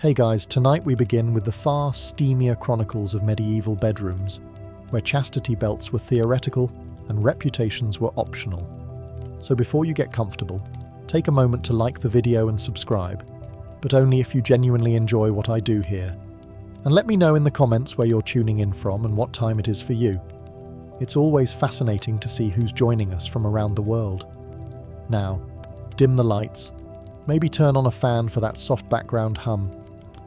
Hey guys, tonight we begin with the far steamier chronicles of medieval bedrooms, where chastity belts were theoretical and reputations were optional. So before you get comfortable, take a moment to like the video and subscribe, but only if you genuinely enjoy what I do here. And let me know in the comments where you're tuning in from and what time it is for you. It's always fascinating to see who's joining us from around the world. Now, dim the lights, maybe turn on a fan for that soft background hum,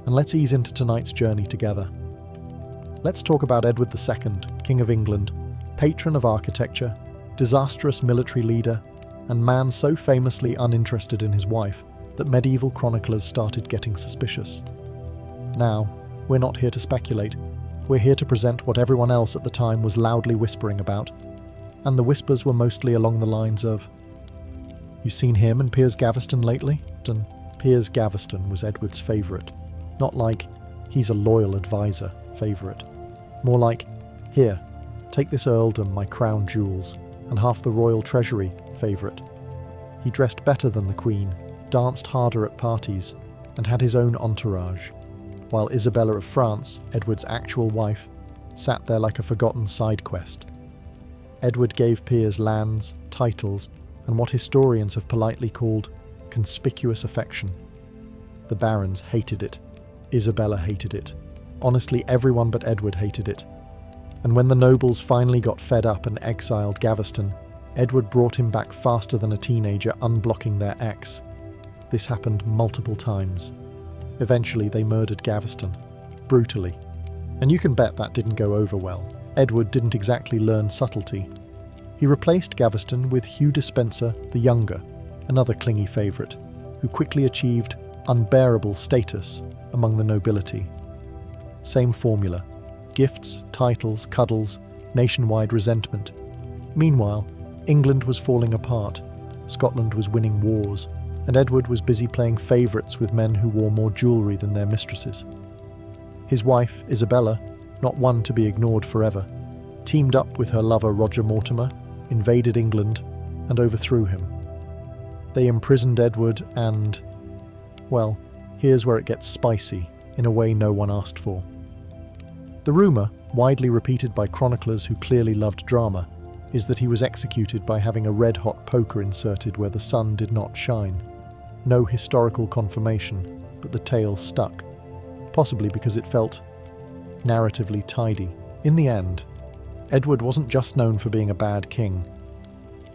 and let's ease into tonight's journey together. Let's talk about Edward II, King of England, patron of architecture, disastrous military leader, and man so famously uninterested in his wife that medieval chroniclers started getting suspicious. Now, we're not here to speculate, we're here to present what everyone else at the time was loudly whispering about, and the whispers were mostly along the lines of, "You seen him and Piers Gaveston lately?" And Piers Gaveston was Edward's favourite. Not like, "he's a loyal advisor" favourite. More like, "Here, take this earldom, my crown jewels, and half the royal treasury" favourite. He dressed better than the Queen, danced harder at parties, and had his own entourage, while Isabella of France, Edward's actual wife, sat there like a forgotten side quest. Edward gave Piers lands, titles, and what historians have politely called conspicuous affection. The barons hated it. Isabella hated it. Honestly, everyone but Edward hated it. And when the nobles finally got fed up and exiled Gaveston, Edward brought him back faster than a teenager unblocking their ex. This happened multiple times. Eventually they murdered Gaveston, brutally. And you can bet that didn't go over well. Edward didn't exactly learn subtlety. He replaced Gaveston with Hugh Despenser the Younger, another clingy favourite, who quickly achieved unbearable status among the nobility. Same formula: gifts, titles, cuddles, nationwide resentment. Meanwhile, England was falling apart, Scotland was winning wars, and Edward was busy playing favourites with men who wore more jewellery than their mistresses. His wife, Isabella, not one to be ignored forever, teamed up with her lover Roger Mortimer, invaded England, and overthrew him. They imprisoned Edward and, well, here's where it gets spicy, in a way no one asked for. The rumour, widely repeated by chroniclers who clearly loved drama, is that he was executed by having a red-hot poker inserted where the sun did not shine. No historical confirmation, but the tale stuck, possibly because it felt narratively tidy. In the end, Edward wasn't just known for being a bad king.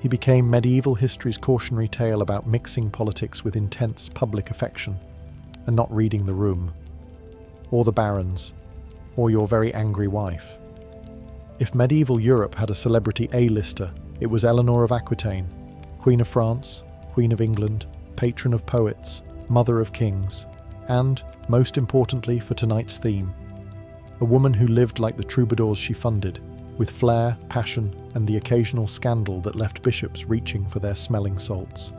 He became medieval history's cautionary tale about mixing politics with intense public affection, and not reading the room, or the barons, or your very angry wife. If medieval Europe had a celebrity A-lister, it was Eleanor of Aquitaine, Queen of France, Queen of England, patron of poets, mother of kings, and, most importantly for tonight's theme, a woman who lived like the troubadours she funded, with flair, passion, and the occasional scandal that left bishops reaching for their smelling salts.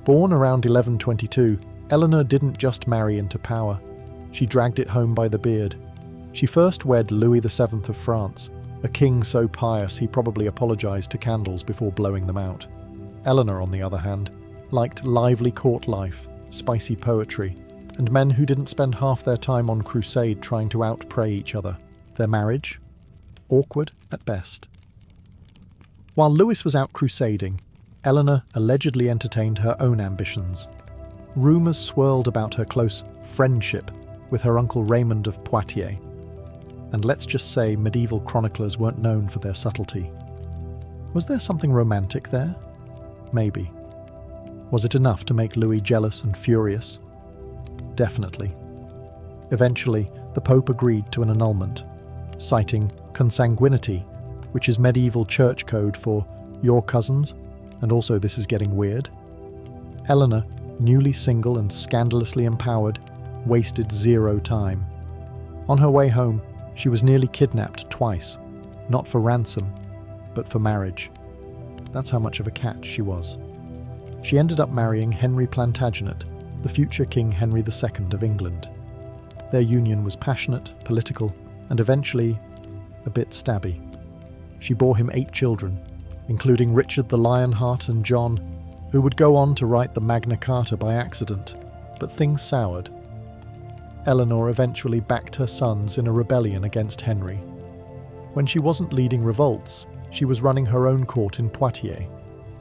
Born around 1122, Eleanor didn't just marry into power, she dragged it home by the beard. She first wed Louis VII of France, a king so pious he probably apologised to candles before blowing them out. Eleanor, on the other hand, liked lively court life, spicy poetry, and men who didn't spend half their time on crusade trying to outpray each other. Their marriage? Awkward at best. While Louis was out crusading, Eleanor allegedly entertained her own ambitions. Rumours swirled about her close friendship with her uncle Raymond of Poitiers. And let's just say medieval chroniclers weren't known for their subtlety. Was there something romantic there? Maybe. Was it enough to make Louis jealous and furious? Definitely. Eventually, the Pope agreed to an annulment, citing consanguinity, which is medieval church code for your cousins, and also this is getting weird. Eleanor, newly single and scandalously empowered, wasted zero time. On her way home, she was nearly kidnapped twice, not for ransom, but for marriage. That's how much of a catch she was. She ended up marrying Henry Plantagenet, the future King Henry II of England. Their union was passionate, political, and eventually a bit stabby. She bore him 8 children, including Richard the Lionheart and John, who would go on to write the Magna Carta by accident, but things soured. Eleanor eventually backed her sons in a rebellion against Henry. When she wasn't leading revolts, she was running her own court in Poitiers,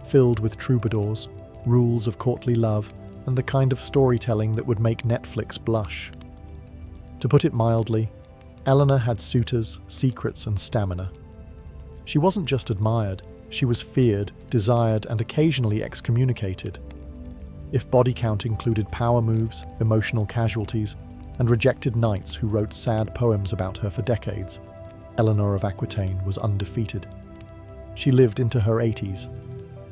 filled with troubadours, rules of courtly love, and the kind of storytelling that would make Netflix blush. To put it mildly, Eleanor had suitors, secrets, and stamina. She wasn't just admired, she was feared, desired, and occasionally excommunicated. If body count included power moves, emotional casualties, and rejected knights who wrote sad poems about her for decades, Eleanor of Aquitaine was undefeated. She lived into her 80s,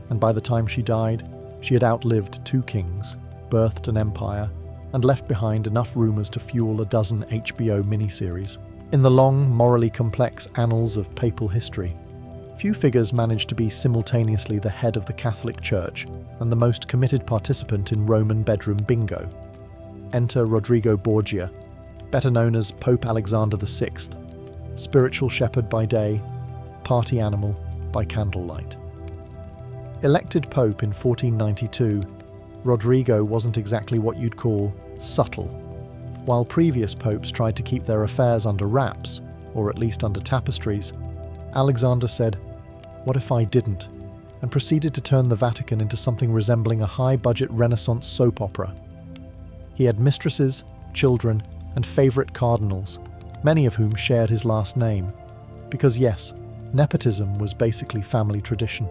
and by the time she died, she had outlived 2 kings, birthed an empire, and left behind enough rumours to fuel a dozen HBO miniseries. In the long, morally complex annals of papal history, few figures managed to be simultaneously the head of the Catholic Church and the most committed participant in Roman bedroom bingo. Enter Rodrigo Borgia, better known as Pope Alexander VI, spiritual shepherd by day, party animal by candlelight. Elected Pope in 1492, Rodrigo wasn't exactly what you'd call subtle. While previous popes tried to keep their affairs under wraps, or at least under tapestries, Alexander said, "What if I didn't?" and proceeded to turn the Vatican into something resembling a high-budget Renaissance soap opera. He had mistresses, children, and favourite cardinals, many of whom shared his last name, because yes, nepotism was basically family tradition.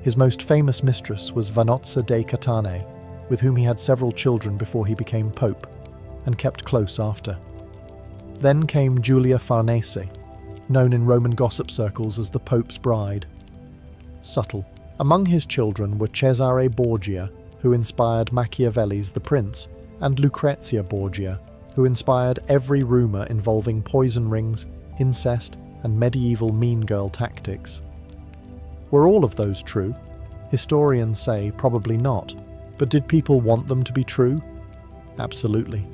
His most famous mistress was Vanozza dei Catane, with whom he had several children before he became pope, and kept close after. Then came Giulia Farnese, known in Roman gossip circles as the Pope's bride. Subtle. Among his children were Cesare Borgia, who inspired Machiavelli's The Prince, and Lucrezia Borgia, who inspired every rumour involving poison rings, incest, and medieval mean girl tactics. Were all of those true? Historians say probably not, but did people want them to be true? Absolutely.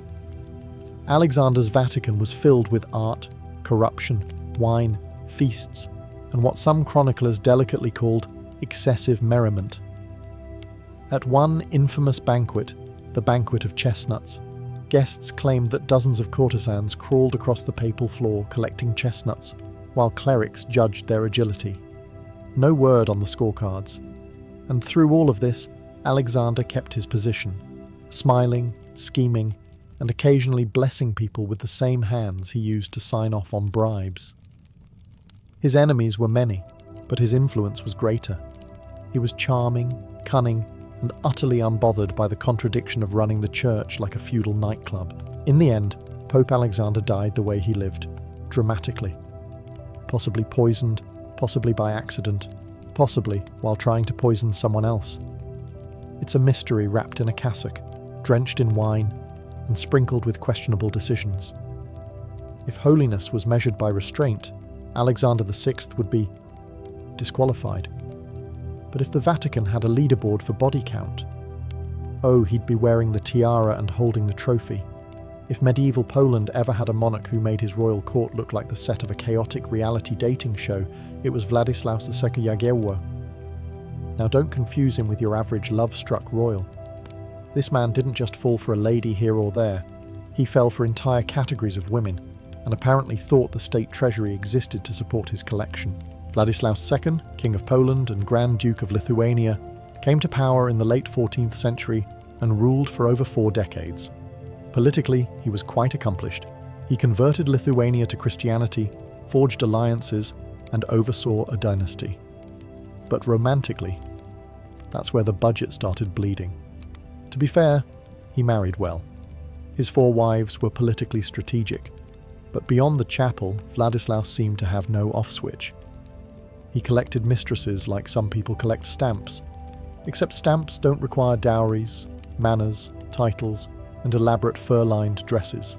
Alexander's Vatican was filled with art, corruption, wine, feasts, and what some chroniclers delicately called excessive merriment. At one infamous banquet, the Banquet of Chestnuts, guests claimed that dozens of courtesans crawled across the papal floor collecting chestnuts, while clerics judged their agility. No word on the scorecards. And through all of this, Alexander kept his position, smiling, scheming, and occasionally blessing people with the same hands he used to sign off on bribes. His enemies were many, but his influence was greater. He was charming, cunning, and utterly unbothered by the contradiction of running the church like a feudal nightclub. In the end, Pope Alexander died the way he lived, dramatically. Possibly poisoned, possibly by accident, possibly while trying to poison someone else. It's a mystery wrapped in a cassock, drenched in wine, and sprinkled with questionable decisions. If holiness was measured by restraint, Alexander VI would be disqualified. But if the Vatican had a leaderboard for body count, oh, he'd be wearing the tiara and holding the trophy. If medieval Poland ever had a monarch who made his royal court look like the set of a chaotic reality dating show, it was Władysław II Jagiełło. Now don't confuse him with your average love-struck royal. This man didn't just fall for a lady here or there. He fell for entire categories of women, and apparently thought the state treasury existed to support his collection. Władysław II, King of Poland and Grand Duke of Lithuania, came to power in the late 14th century and ruled for over 4 decades. Politically, he was quite accomplished. He converted Lithuania to Christianity, forged alliances, and oversaw a dynasty. But romantically, that's where the budget started bleeding. To be fair, he married well. His 4 wives were politically strategic, but beyond the chapel, Władysław seemed to have no off-switch. He collected mistresses like some people collect stamps, except stamps don't require dowries, manners, titles, and elaborate fur-lined dresses.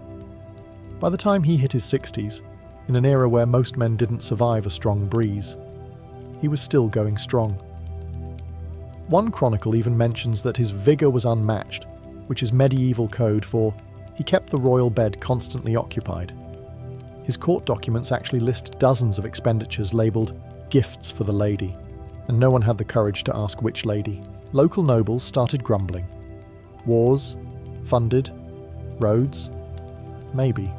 By the time he hit his 60s, in an era where most men didn't survive a strong breeze, he was still going strong. One chronicle even mentions that his vigour was unmatched, which is medieval code for he kept the royal bed constantly occupied. His court documents actually list dozens of expenditures labelled gifts for the lady, and no one had the courage to ask which lady. Local nobles started grumbling. Wars, funded, roads, Maybe.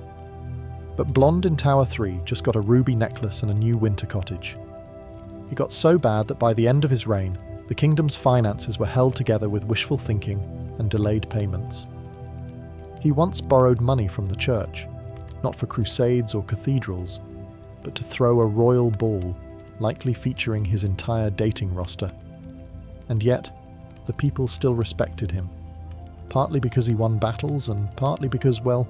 But Blonde in Tower 3 just got a ruby necklace and a new winter cottage. It got so bad that by the end of his reign, the kingdom's finances were held together with wishful thinking and delayed payments. He once borrowed money from the church, not for crusades or cathedrals, but to throw a royal ball, likely featuring his entire dating roster. And yet, the people still respected him, partly because he won battles and partly because, well,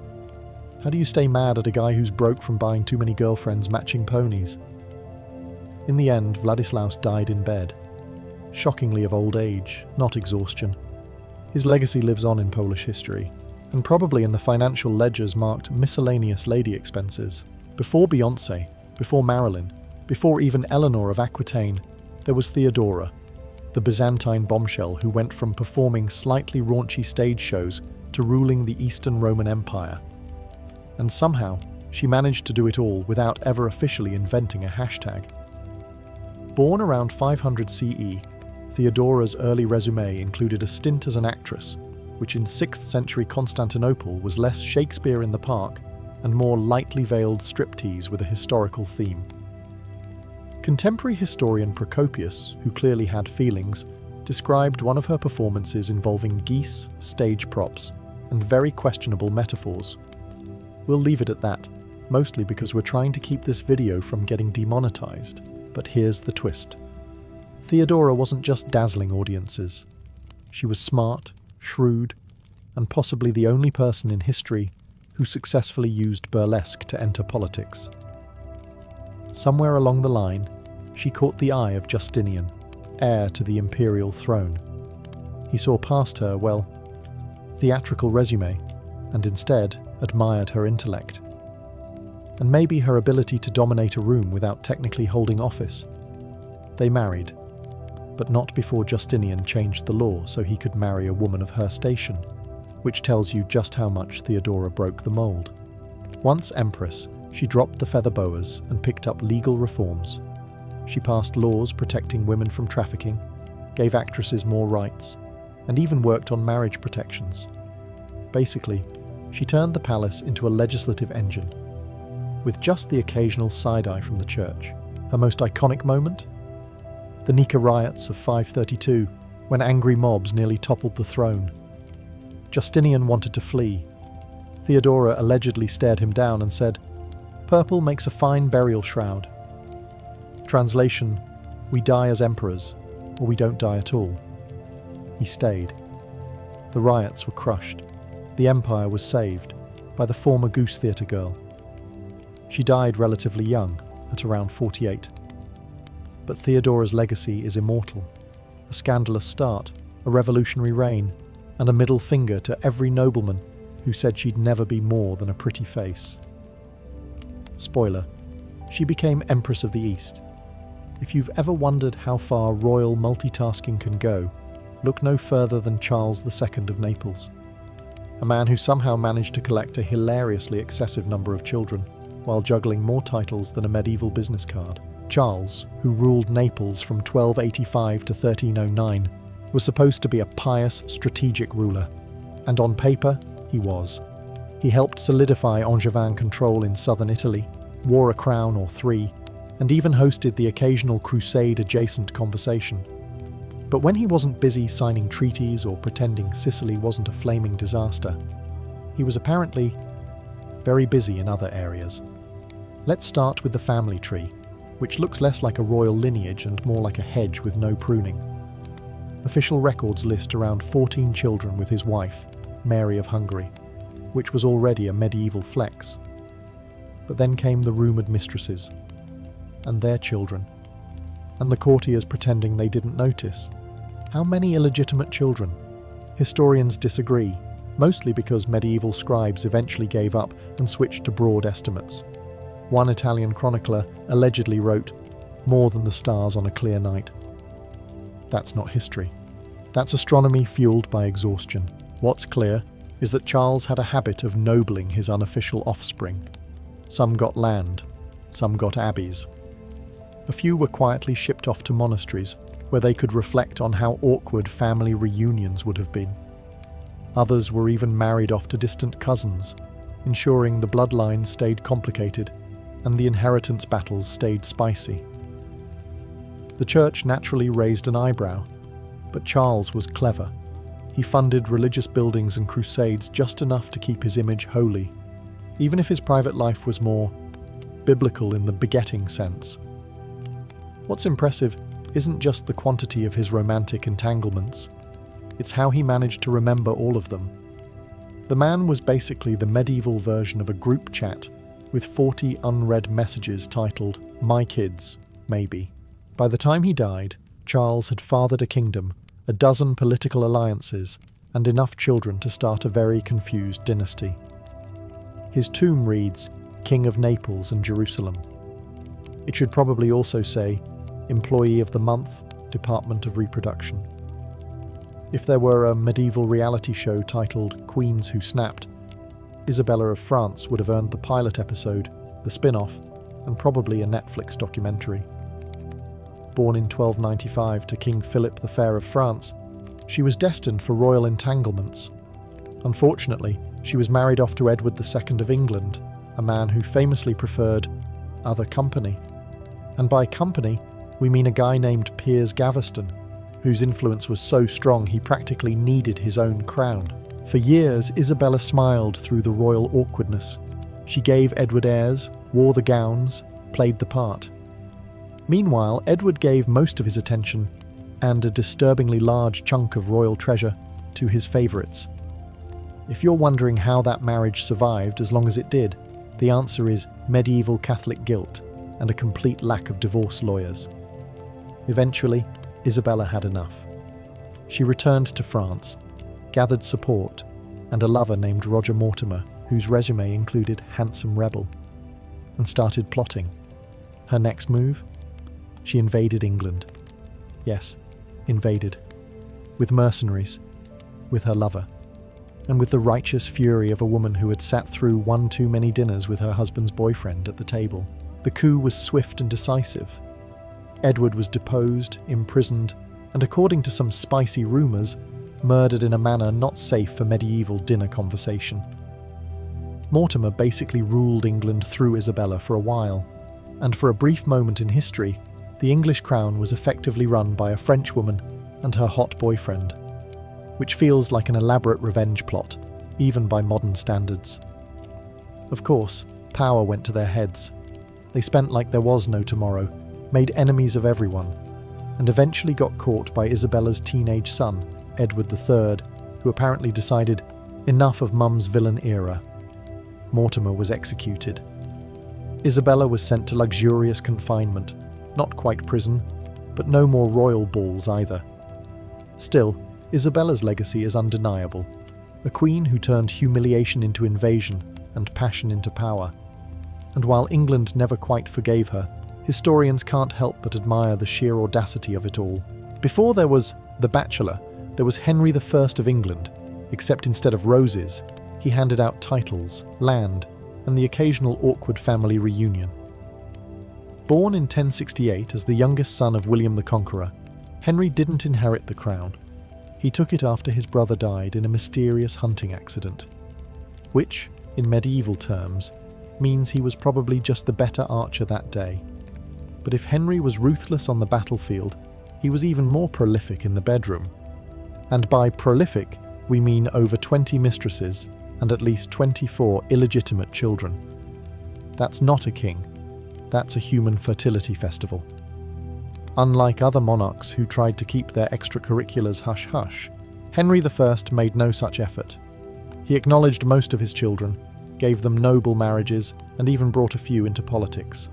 how do you stay mad at a guy who's broke from buying too many girlfriends matching ponies? In the end, Vladislaus died in bed, shockingly of old age, not exhaustion. His legacy lives on in Polish history, and probably in the financial ledgers marked miscellaneous lady expenses. Before Beyoncé, before Marilyn, before even Eleanor of Aquitaine, there was Theodora, the Byzantine bombshell who went from performing slightly raunchy stage shows to ruling the Eastern Roman Empire. And somehow, she managed to do it all without ever officially inventing a hashtag. Born around 500 CE, Theodora's early resume included a stint as an actress, which in 6th century Constantinople was less Shakespeare in the Park and more lightly veiled striptease with a historical theme. Contemporary historian Procopius, who clearly had feelings, described one of her performances involving geese, stage props, and very questionable metaphors. We'll leave it at that, mostly because we're trying to keep this video from getting demonetized. But here's the twist. Theodora wasn't just dazzling audiences. She was smart, shrewd, and possibly the only person in history who successfully used burlesque to enter politics. Somewhere along the line, she caught the eye of Justinian, heir to the imperial throne. He saw past her, well, theatrical resume, and instead admired her intellect. And maybe her ability to dominate a room without technically holding office. They married, but not before Justinian changed the law so he could marry a woman of her station, which tells you just how much Theodora broke the mold. Once empress, she dropped the feather boas and picked up legal reforms. She passed laws protecting women from trafficking, gave actresses more rights, and even worked on marriage protections. Basically, she turned the palace into a legislative engine, with just the occasional side-eye from the church. Her most iconic moment? The Nika riots of 532, when angry mobs nearly toppled the throne. Justinian wanted to flee. Theodora allegedly stared him down and said, "Purple makes a fine burial shroud." Translation, we die as emperors, or we don't die at all. He stayed. The riots were crushed. The empire was saved by the former Goose Theatre girl. She died relatively young, at around 48. But Theodora's legacy is immortal. A scandalous start, a revolutionary reign, and a middle finger to every nobleman who said she'd never be more than a pretty face. Spoiler, she became Empress of the East. If you've ever wondered how far royal multitasking can go, look no further than Charles II of Naples. A man who somehow managed to collect a hilariously excessive number of children, while juggling more titles than a medieval business card. Charles, who ruled Naples from 1285 to 1309, was supposed to be a pious, strategic ruler, and on paper, he was. He helped solidify Angevin control in southern Italy, wore a crown or three, and even hosted the occasional crusade-adjacent conversation. But when he wasn't busy signing treaties or pretending Sicily wasn't a flaming disaster, he was apparently very busy in other areas. Let's start with the family tree, which looks less like a royal lineage and more like a hedge with no pruning. Official records list around 14 children with his wife, Mary of Hungary, which was already a medieval flex. But then came the rumoured mistresses, and their children, and the courtiers pretending they didn't notice. How many illegitimate children? Historians disagree, mostly because medieval scribes eventually gave up and switched to broad estimates. One Italian chronicler allegedly wrote, "more than the stars on a clear night." That's not history. That's astronomy fueled by exhaustion. What's clear is that Charles had a habit of nobling his unofficial offspring. Some got land, some got abbeys. A few were quietly shipped off to monasteries, where they could reflect on how awkward family reunions would have been. Others were even married off to distant cousins, ensuring the bloodline stayed complicated and the inheritance battles stayed spicy. The church naturally raised an eyebrow, but Charles was clever. He funded religious buildings and crusades just enough to keep his image holy, even if his private life was more biblical in the begetting sense. What's impressive isn't just the quantity of his romantic entanglements, it's how he managed to remember all of them. The man was basically the medieval version of a group chat with 40 unread messages titled, "My Kids, Maybe." By the time he died, Charles had fathered a kingdom, a dozen political alliances, and enough children to start a very confused dynasty. His tomb reads, King of Naples and Jerusalem. It should probably also say, Employee of the Month, Department of Reproduction. If there were a medieval reality show titled Queens Who Snapped, Isabella of France would have earned the pilot episode, the spin-off, and probably a Netflix documentary. Born in 1295 to King Philip the Fair of France, she was destined for royal entanglements. Unfortunately, she was married off to Edward II of England, a man who famously preferred other company. And by company, we mean a guy named Piers Gaveston, whose influence was so strong he practically needed his own crown. For years, Isabella smiled through the royal awkwardness. She gave Edward airs, wore the gowns, played the part. Meanwhile, Edward gave most of his attention, and a disturbingly large chunk of royal treasure, to his favourites. If you're wondering how that marriage survived as long as it did, the answer is medieval Catholic guilt and a complete lack of divorce lawyers. Eventually, Isabella had enough. She returned to France, gathered support, and a lover named Roger Mortimer, whose resume included handsome rebel, and started plotting. Her next move? She invaded England. Yes, invaded. With mercenaries, with her lover, and with the righteous fury of a woman who had sat through one too many dinners with her husband's boyfriend at the table. The coup was swift and decisive. Edward was deposed, imprisoned, and according to some spicy rumours, murdered in a manner not safe for medieval dinner conversation. Mortimer basically ruled England through Isabella for a while, and for a brief moment in history, the English crown was effectively run by a French woman and her hot boyfriend, which feels like an elaborate revenge plot, even by modern standards. Of course, power went to their heads. They spent like there was no tomorrow, made enemies of everyone, and eventually got caught by Isabella's teenage son, Edward III, who apparently decided, enough of Mum's villain era. Mortimer was executed. Isabella was sent to luxurious confinement, not quite prison, but no more royal balls either. Still, Isabella's legacy is undeniable, a queen who turned humiliation into invasion and passion into power. And while England never quite forgave her, historians can't help but admire the sheer audacity of it all. Before there was The Bachelor, there was Henry I of England, except instead of roses, he handed out titles, land, and the occasional awkward family reunion. Born in 1068 as the youngest son of William the Conqueror, Henry didn't inherit the crown. He took it after his brother died in a mysterious hunting accident, which, in medieval terms, means he was probably just the better archer that day. But if Henry was ruthless on the battlefield, he was even more prolific in the bedroom. And by prolific, we mean over 20 mistresses and at least 24 illegitimate children. That's not a king. That's a human fertility festival. Unlike other monarchs who tried to keep their extracurriculars hush-hush, Henry I made no such effort. He acknowledged most of his children, gave them noble marriages, and even brought a few into politics.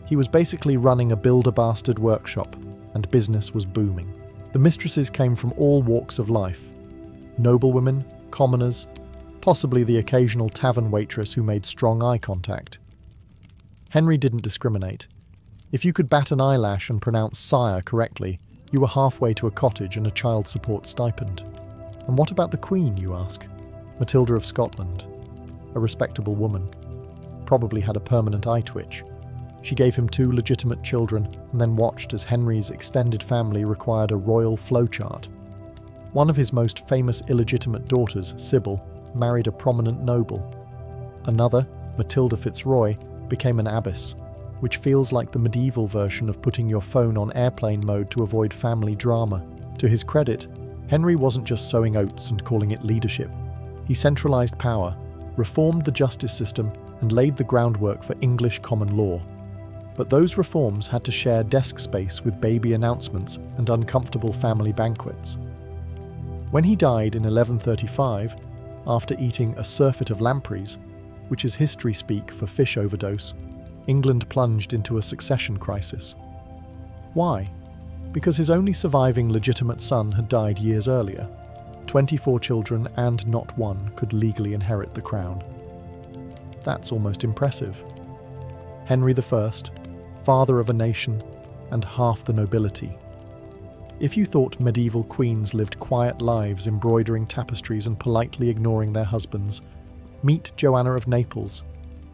He was basically running a build-a-bastard workshop, and business was booming. The mistresses came from all walks of life. Noblewomen, commoners, possibly the occasional tavern waitress who made strong eye contact. Henry didn't discriminate. If you could bat an eyelash and pronounce sire correctly, you were halfway to a cottage and a child support stipend. And what about the Queen, you ask? Matilda of Scotland. A respectable woman. Probably had a permanent eye twitch. She gave him 2 legitimate children and then watched as Henry's extended family required a royal flowchart. One of his most famous illegitimate daughters, Sybil, married a prominent noble. Another, Matilda Fitzroy, became an abbess, which feels like the medieval version of putting your phone on airplane mode to avoid family drama. To his credit, Henry wasn't just sowing oats and calling it leadership. He centralised power, reformed the justice system, and laid the groundwork for English common law. But those reforms had to share desk space with baby announcements and uncomfortable family banquets. When he died in 1135, after eating a surfeit of lampreys, which is history speak for fish overdose, England plunged into a succession crisis. Why? Because his only surviving legitimate son had died years earlier. 24 children and not one could legally inherit the crown. That's almost impressive. Henry I, father of a nation, and half the nobility. If you thought medieval queens lived quiet lives embroidering tapestries and politely ignoring their husbands, meet Joanna of Naples,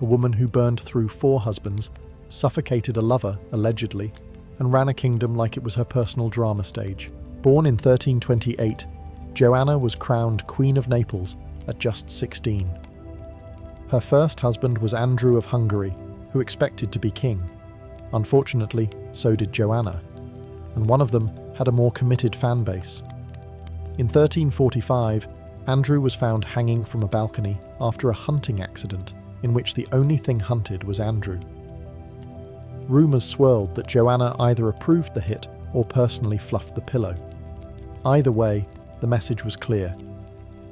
a woman who burned through 4 husbands, suffocated a lover, allegedly, and ran a kingdom like it was her personal drama stage. Born in 1328, Joanna was crowned Queen of Naples at just 16. Her first husband was Andrew of Hungary, who expected to be king. Unfortunately, so did Joanna, and one of them had a more committed fan base. In 1345, Andrew was found hanging from a balcony after a hunting accident in which the only thing hunted was Andrew. Rumours swirled that Joanna either approved the hit or personally fluffed the pillow. Either way, the message was clear.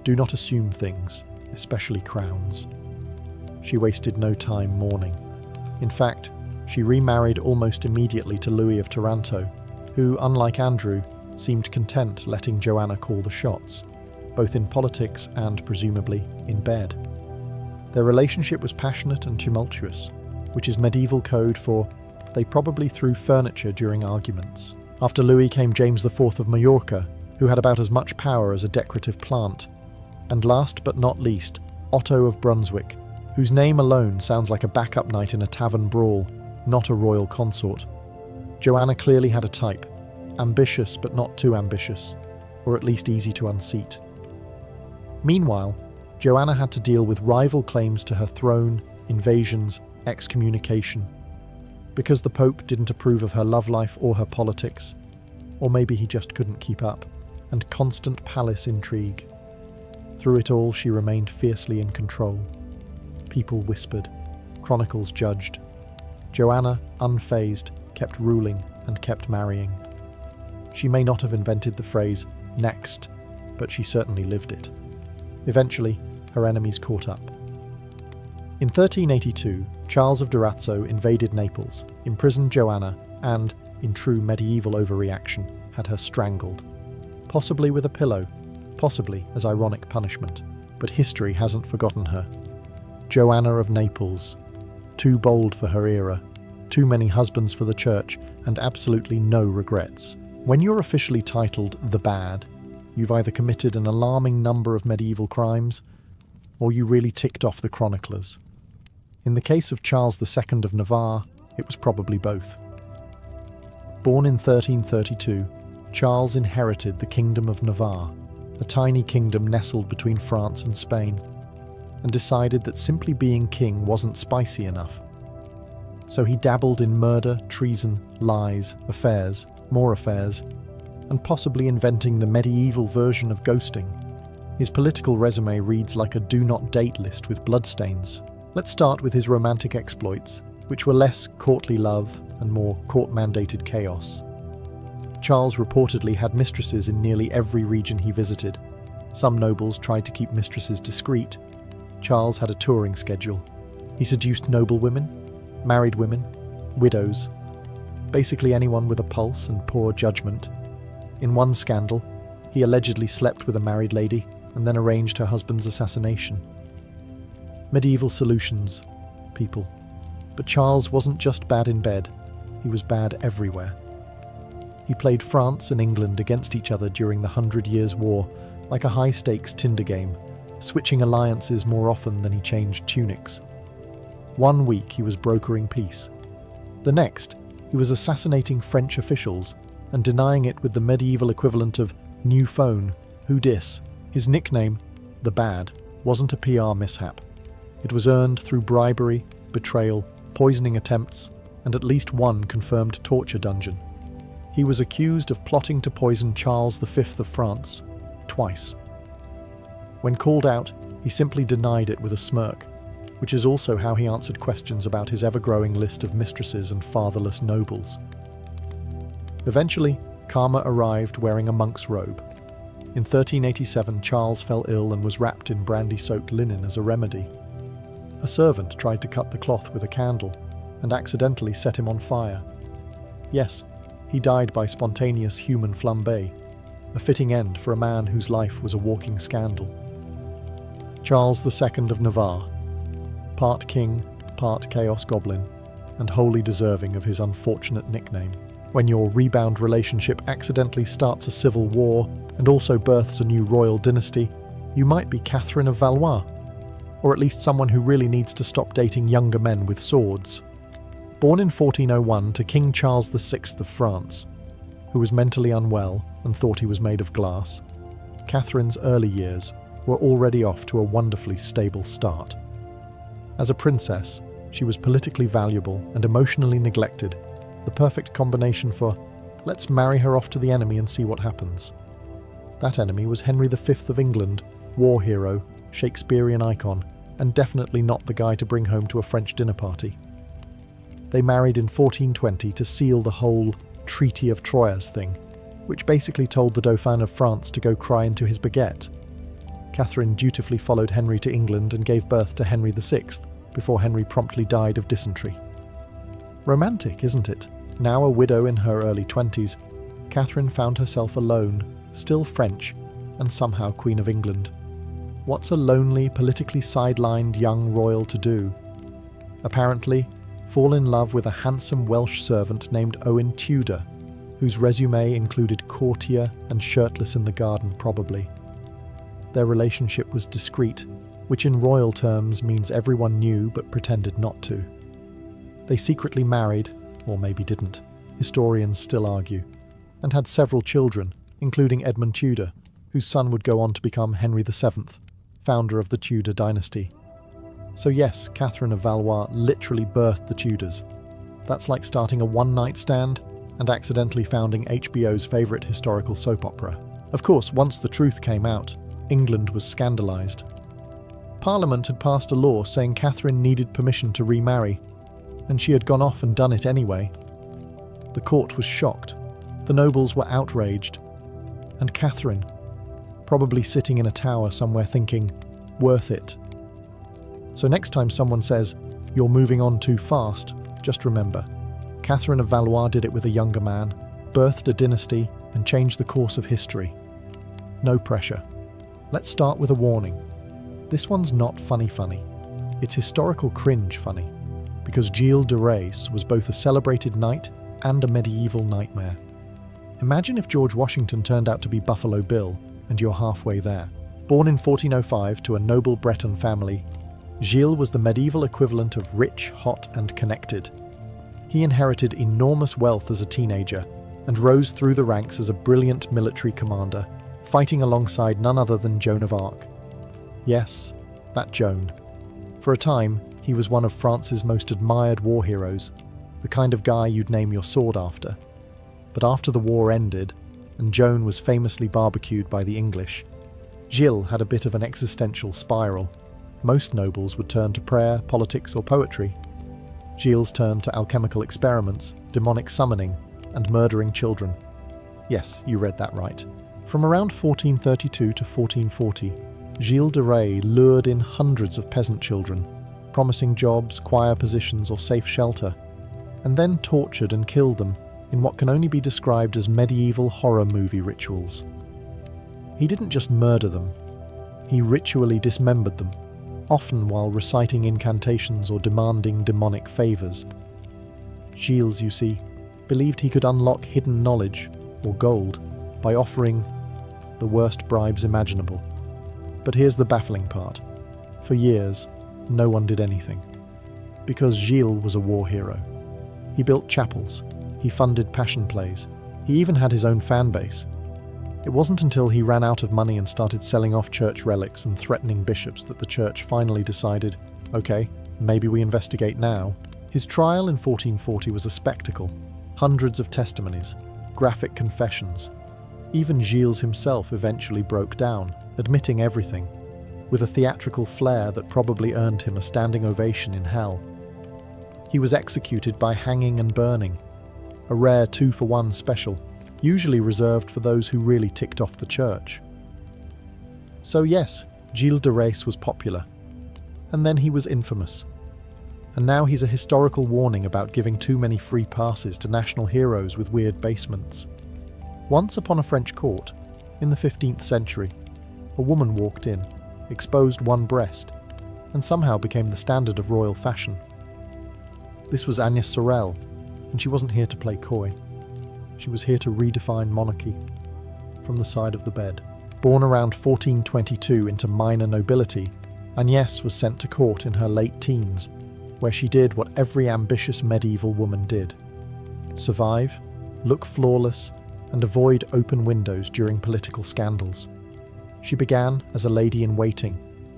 Do not assume things, especially crowns. She wasted no time mourning. In fact, she remarried almost immediately to Louis of Taranto, who, unlike Andrew, seemed content letting Joanna call the shots, both in politics and, presumably, in bed. Their relationship was passionate and tumultuous, which is medieval code for they probably threw furniture during arguments. After Louis came James IV of Majorca, who had about as much power as a decorative plant. And last but not least, Otto of Brunswick, whose name alone sounds like a backup night in a tavern brawl, not a royal consort. Joanna clearly had a type, ambitious but not too ambitious, or at least easy to unseat. Meanwhile, Joanna had to deal with rival claims to her throne, invasions, excommunication. Because the Pope didn't approve of her love life or her politics, or maybe he just couldn't keep up, and constant palace intrigue. Through it all, she remained fiercely in control. People whispered, chronicles judged. Joanna, unfazed, kept ruling and kept marrying. She may not have invented the phrase, next, but she certainly lived it. Eventually, her enemies caught up. In 1382, Charles of Durazzo invaded Naples, imprisoned Joanna, and, in true medieval overreaction, had her strangled. Possibly with a pillow, possibly as ironic punishment, but history hasn't forgotten her. Joanna of Naples, too bold for her era, too many husbands for the church, and absolutely no regrets. When you're officially titled the Bad, you've either committed an alarming number of medieval crimes, or you really ticked off the chroniclers. In the case of Charles II of Navarre, it was probably both. Born in 1332, Charles inherited the Kingdom of Navarre, a tiny kingdom nestled between France and Spain, and decided that simply being king wasn't spicy enough. So he dabbled in murder, treason, lies, affairs, more affairs, and possibly inventing the medieval version of ghosting. His political resume reads like a do-not-date list with bloodstains. Let's start with his romantic exploits, which were less courtly love and more court-mandated chaos. Charles reportedly had mistresses in nearly every region he visited. Some nobles tried to keep mistresses discreet. Charles had a touring schedule. He seduced noblewomen, married women, widows, basically anyone with a pulse and poor judgment. In one scandal, he allegedly slept with a married lady and then arranged her husband's assassination. Medieval solutions, people. But Charles wasn't just bad in bed, he was bad everywhere. He played France and England against each other during the 100 Years' War, like a high-stakes Tinder game, switching alliances more often than he changed tunics. One week he was brokering peace. The next, he was assassinating French officials and denying it with the medieval equivalent of new phone, who dis. His nickname, the Bad, wasn't a PR mishap. It was earned through bribery, betrayal, poisoning attempts, and at least one confirmed torture dungeon. He was accused of plotting to poison Charles V of France, twice. When called out, he simply denied it with a smirk, which is also how he answered questions about his ever-growing list of mistresses and fatherless nobles. Eventually, karma arrived wearing a monk's robe. In 1387, Charles fell ill and was wrapped in brandy-soaked linen as a remedy. A servant tried to cut the cloth with a candle and accidentally set him on fire. Yes, he died by spontaneous human flambe, a fitting end for a man whose life was a walking scandal. Charles II of Navarre, part king, part chaos goblin, and wholly deserving of his unfortunate nickname. When your rebound relationship accidentally starts a civil war and also births a new royal dynasty, you might be Catherine of Valois, or at least someone who really needs to stop dating younger men with swords. Born in 1401 to King Charles VI of France, who was mentally unwell and thought he was made of glass, Catherine's early years were already off to a wonderfully stable start. As a princess, she was politically valuable and emotionally neglected, the perfect combination for, let's marry her off to the enemy and see what happens. That enemy was Henry V of England, war hero, Shakespearean icon, and definitely not the guy to bring home to a French dinner party. They married in 1420 to seal the whole Treaty of Troyes thing, which basically told the Dauphin of France to go cry into his baguette. Catherine dutifully followed Henry to England and gave birth to Henry VI, before Henry promptly died of dysentery. Romantic, isn't it? Now a widow in her early 20s, Catherine found herself alone, still French, and somehow Queen of England. What's a lonely, politically sidelined young royal to do? Apparently, fall in love with a handsome Welsh servant named Owen Tudor, whose resume included courtier and shirtless in the garden probably. Their relationship was discreet, which in royal terms means everyone knew but pretended not to. They secretly married, or maybe didn't, historians still argue, and had several children, including Edmund Tudor, whose son would go on to become Henry VII, founder of the Tudor dynasty. So yes, Catherine of Valois literally birthed the Tudors. That's like starting a one-night stand and accidentally founding HBO's favourite historical soap opera. Of course, once the truth came out, England was scandalised. Parliament had passed a law saying Catherine needed permission to remarry, and she had gone off and done it anyway. The court was shocked, the nobles were outraged, and Catherine, probably sitting in a tower somewhere thinking, worth it. So next time someone says, you're moving on too fast, just remember, Catherine of Valois did it with a younger man, birthed a dynasty, and changed the course of history. No pressure. Let's start with a warning. This one's not funny. It's historical cringe funny, because Gilles de Rais was both a celebrated knight and a medieval nightmare. Imagine if George Washington turned out to be Buffalo Bill, and you're halfway there. Born in 1405 to a noble Breton family, Gilles was the medieval equivalent of rich, hot, and connected. He inherited enormous wealth as a teenager, and rose through the ranks as a brilliant military commander, fighting alongside none other than Joan of Arc. Yes, that Joan. For a time, he was one of France's most admired war heroes, the kind of guy you'd name your sword after. But after the war ended, and Joan was famously barbecued by the English, Gilles had a bit of an existential spiral. Most nobles would turn to prayer, politics, or poetry. Gilles turned to alchemical experiments, demonic summoning, and murdering children. Yes, you read that right. From around 1432 to 1440, Gilles de Rais lured in hundreds of peasant children, promising jobs, choir positions, or safe shelter, and then tortured and killed them in what can only be described as medieval horror movie rituals. He didn't just murder them, he ritually dismembered them, often while reciting incantations or demanding demonic favours. Gilles, you see, believed he could unlock hidden knowledge, or gold, by offering the worst bribes imaginable. But here's the baffling part. For years, no one did anything. Because Gilles was a war hero. He built chapels, he funded passion plays, he even had his own fan base. It wasn't until he ran out of money and started selling off church relics and threatening bishops that the church finally decided, Okay, maybe we investigate now. His trial in 1440 was a spectacle. Hundreds of testimonies, graphic confessions. Even Gilles himself eventually broke down, admitting everything, with a theatrical flair that probably earned him a standing ovation in hell. He was executed by hanging and burning, a rare 2-for-1 special, usually reserved for those who really ticked off the church. So yes, Gilles de Rais was popular, and then he was infamous. And now he's a historical warning about giving too many free passes to national heroes with weird basements. Once upon a French court, in the 15th century, a woman walked in, exposed one breast, and somehow became the standard of royal fashion. This was Agnès Sorel, and she wasn't here to play coy. She was here to redefine monarchy. From the side of the bed. Born around 1422 into minor nobility, Agnès was sent to court in her late teens, where she did what every ambitious medieval woman did: survive, look flawless, and avoid open windows during political scandals. She began as a lady-in-waiting,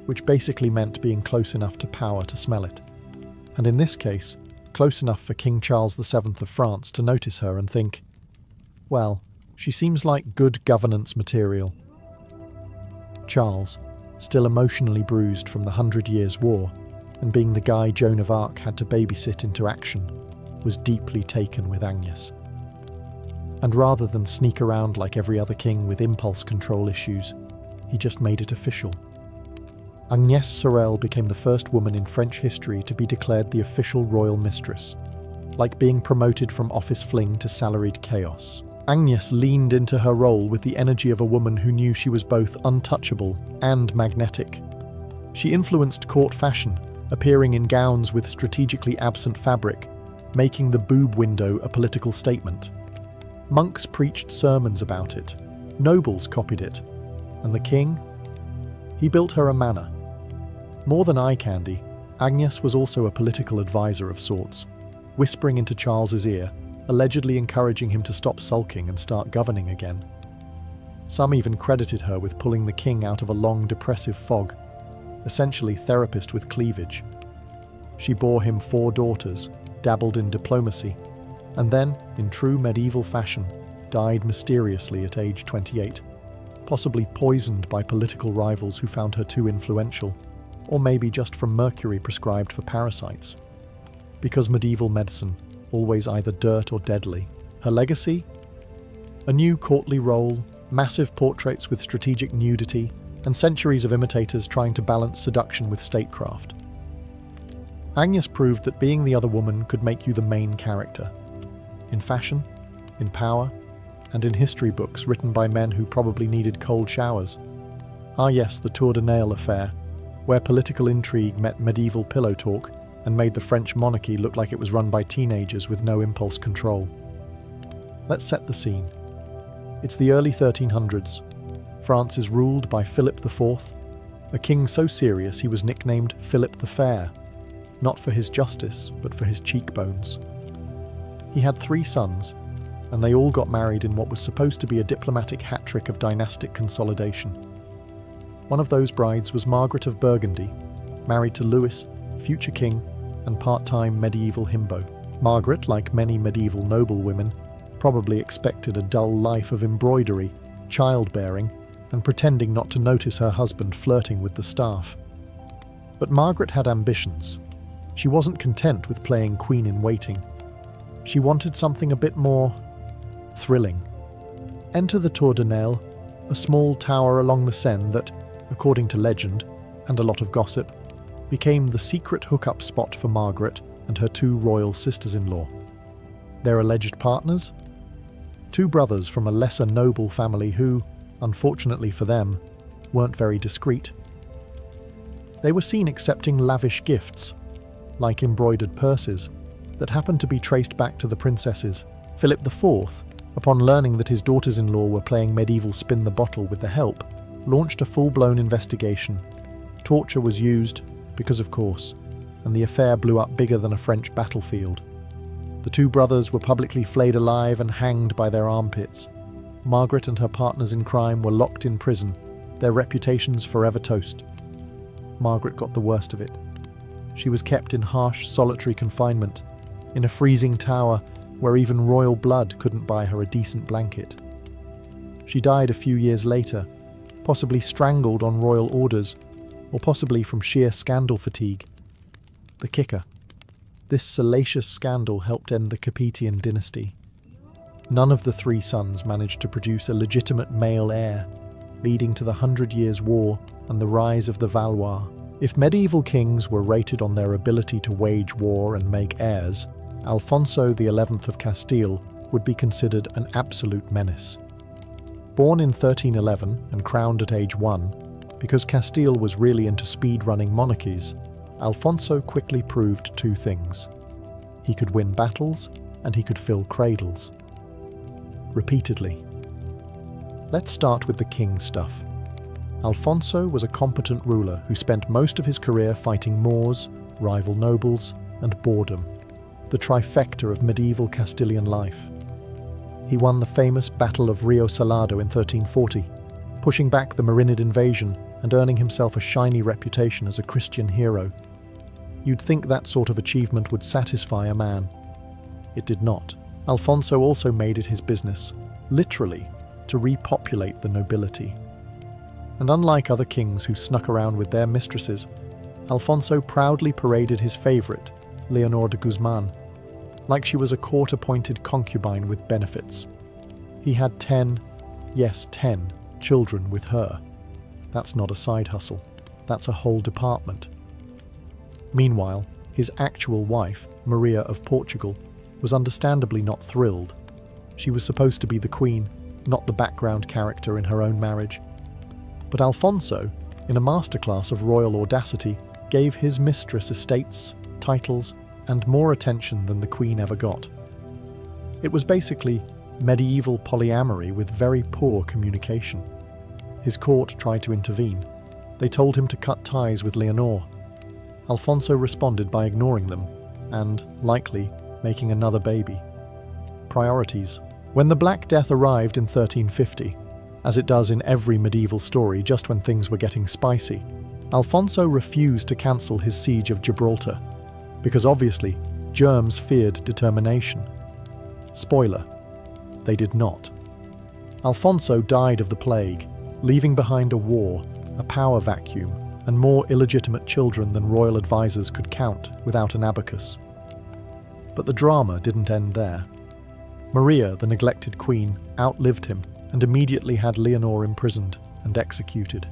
which basically meant being close enough to power to smell it. And in this case, close enough for King Charles VII of France to notice her and think, well, she seems like good governance material. Charles, still emotionally bruised from the 100 Years' War, and being the guy Joan of Arc had to babysit into action, was deeply taken with Agnès. And rather than sneak around like every other king with impulse control issues, he just made it official. Agnès Sorel became the first woman in French history to be declared the official royal mistress, like being promoted from office fling to salaried chaos. Agnès leaned into her role with the energy of a woman who knew she was both untouchable and magnetic. She influenced court fashion, appearing in gowns with strategically absent fabric, making the boob window a political statement. Monks preached sermons about it, nobles copied it, and the king? He built her a manor. More than eye candy, Agnès was also a political advisor of sorts, whispering into Charles's ear, allegedly encouraging him to stop sulking and start governing again. Some even credited her with pulling the king out of a long depressive fog, essentially therapist with cleavage. She bore him 4 daughters, dabbled in diplomacy, and then, in true medieval fashion, died mysteriously at age 28, possibly poisoned by political rivals who found her too influential, or maybe just from mercury prescribed for parasites. Because medieval medicine, always either dirt or deadly. Her legacy? A new courtly role, massive portraits with strategic nudity, and centuries of imitators trying to balance seduction with statecraft. Agnès proved that being the other woman could make you the main character. In fashion, in power, and in history books written by men who probably needed cold showers. Ah yes, the Tour de Nesle affair, where political intrigue met medieval pillow talk and made the French monarchy look like it was run by teenagers with no impulse control. Let's set the scene. It's the early 1300s. France is ruled by Philip IV, a king so serious he was nicknamed Philip the Fair, not for his justice, but for his cheekbones. He had 3 sons, and they all got married in what was supposed to be a diplomatic hat-trick of dynastic consolidation. One of those brides was Margaret of Burgundy, married to Louis, future king, and part-time medieval himbo. Margaret, like many medieval noblewomen, probably expected a dull life of embroidery, childbearing, and pretending not to notice her husband flirting with the staff. But Margaret had ambitions. She wasn't content with playing queen-in-waiting. She wanted something a bit more thrilling. Enter the Tour de Nesle, a small tower along the Seine that, according to legend, and a lot of gossip, became the secret hookup spot for Margaret and her 2 royal sisters-in-law. Their alleged partners? 2 brothers from a lesser noble family who, unfortunately for them, weren't very discreet. They were seen accepting lavish gifts, like embroidered purses, that happened to be traced back to the princesses. Philip IV, upon learning that his daughters-in-law were playing medieval spin the bottle with the help, launched a full-blown investigation. Torture was used, because of course, and the affair blew up bigger than a French battlefield. The 2 brothers were publicly flayed alive and hanged by their armpits. Margaret and her partners in crime were locked in prison, their reputations forever toast. Margaret got the worst of it. She was kept in harsh, solitary confinement, in a freezing tower where even royal blood couldn't buy her a decent blanket. She died a few years later, possibly strangled on royal orders, or possibly from sheer scandal fatigue. The kicker: this salacious scandal helped end the Capetian dynasty. None of the three sons managed to produce a legitimate male heir, leading to the 100 Years' War and the rise of the Valois. If medieval kings were rated on their ability to wage war and make heirs, Alfonso XI of Castile would be considered an absolute menace. Born in 1311 and crowned at age 1, because Castile was really into speed-running monarchies, Alfonso quickly proved two things. He could win battles, and he could fill cradles. Repeatedly. Let's start with the king stuff. Alfonso was a competent ruler who spent most of his career fighting Moors, rival nobles, and boredom, the trifecta of medieval Castilian life. He won the famous Battle of Rio Salado in 1340, pushing back the Marinid invasion and earning himself a shiny reputation as a Christian hero. You'd think that sort of achievement would satisfy a man. It did not. Alfonso also made it his business, literally, to repopulate the nobility. And unlike other kings who snuck around with their mistresses, Alfonso proudly paraded his favourite, Leonor de Guzman, like she was a court-appointed concubine with benefits. He had 10 children with her. That's not a side hustle, that's a whole department. Meanwhile, his actual wife, Maria of Portugal, was understandably not thrilled. She was supposed to be the queen, not the background character in her own marriage. But Alfonso, in a masterclass of royal audacity, gave his mistress estates, titles, and more attention than the queen ever got. It was basically medieval polyamory with very poor communication. His court tried to intervene. They told him to cut ties with Leonor. Alfonso responded by ignoring them, and, likely, making another baby. Priorities. When the Black Death arrived in 1350, as it does in every medieval story just when things were getting spicy, Alfonso refused to cancel his siege of Gibraltar, because obviously, germs feared determination. Spoiler, they did not. Alfonso died of the plague, leaving behind a war, a power vacuum, and more illegitimate children than royal advisors could count without an abacus. But the drama didn't end there. Maria, the neglected queen, outlived him and immediately had Leonor imprisoned and executed.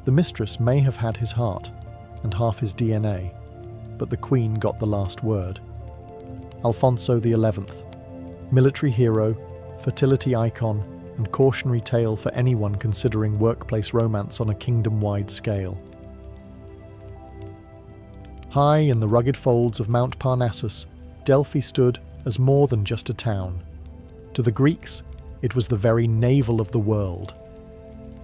The mistress may have had his heart and half his DNA, but the queen got the last word. Alfonso XI, military hero, fertility icon, and cautionary tale for anyone considering workplace romance on a kingdom-wide scale. High in the rugged folds of Mount Parnassus, Delphi stood as more than just a town. To the Greeks, it was the very navel of the world.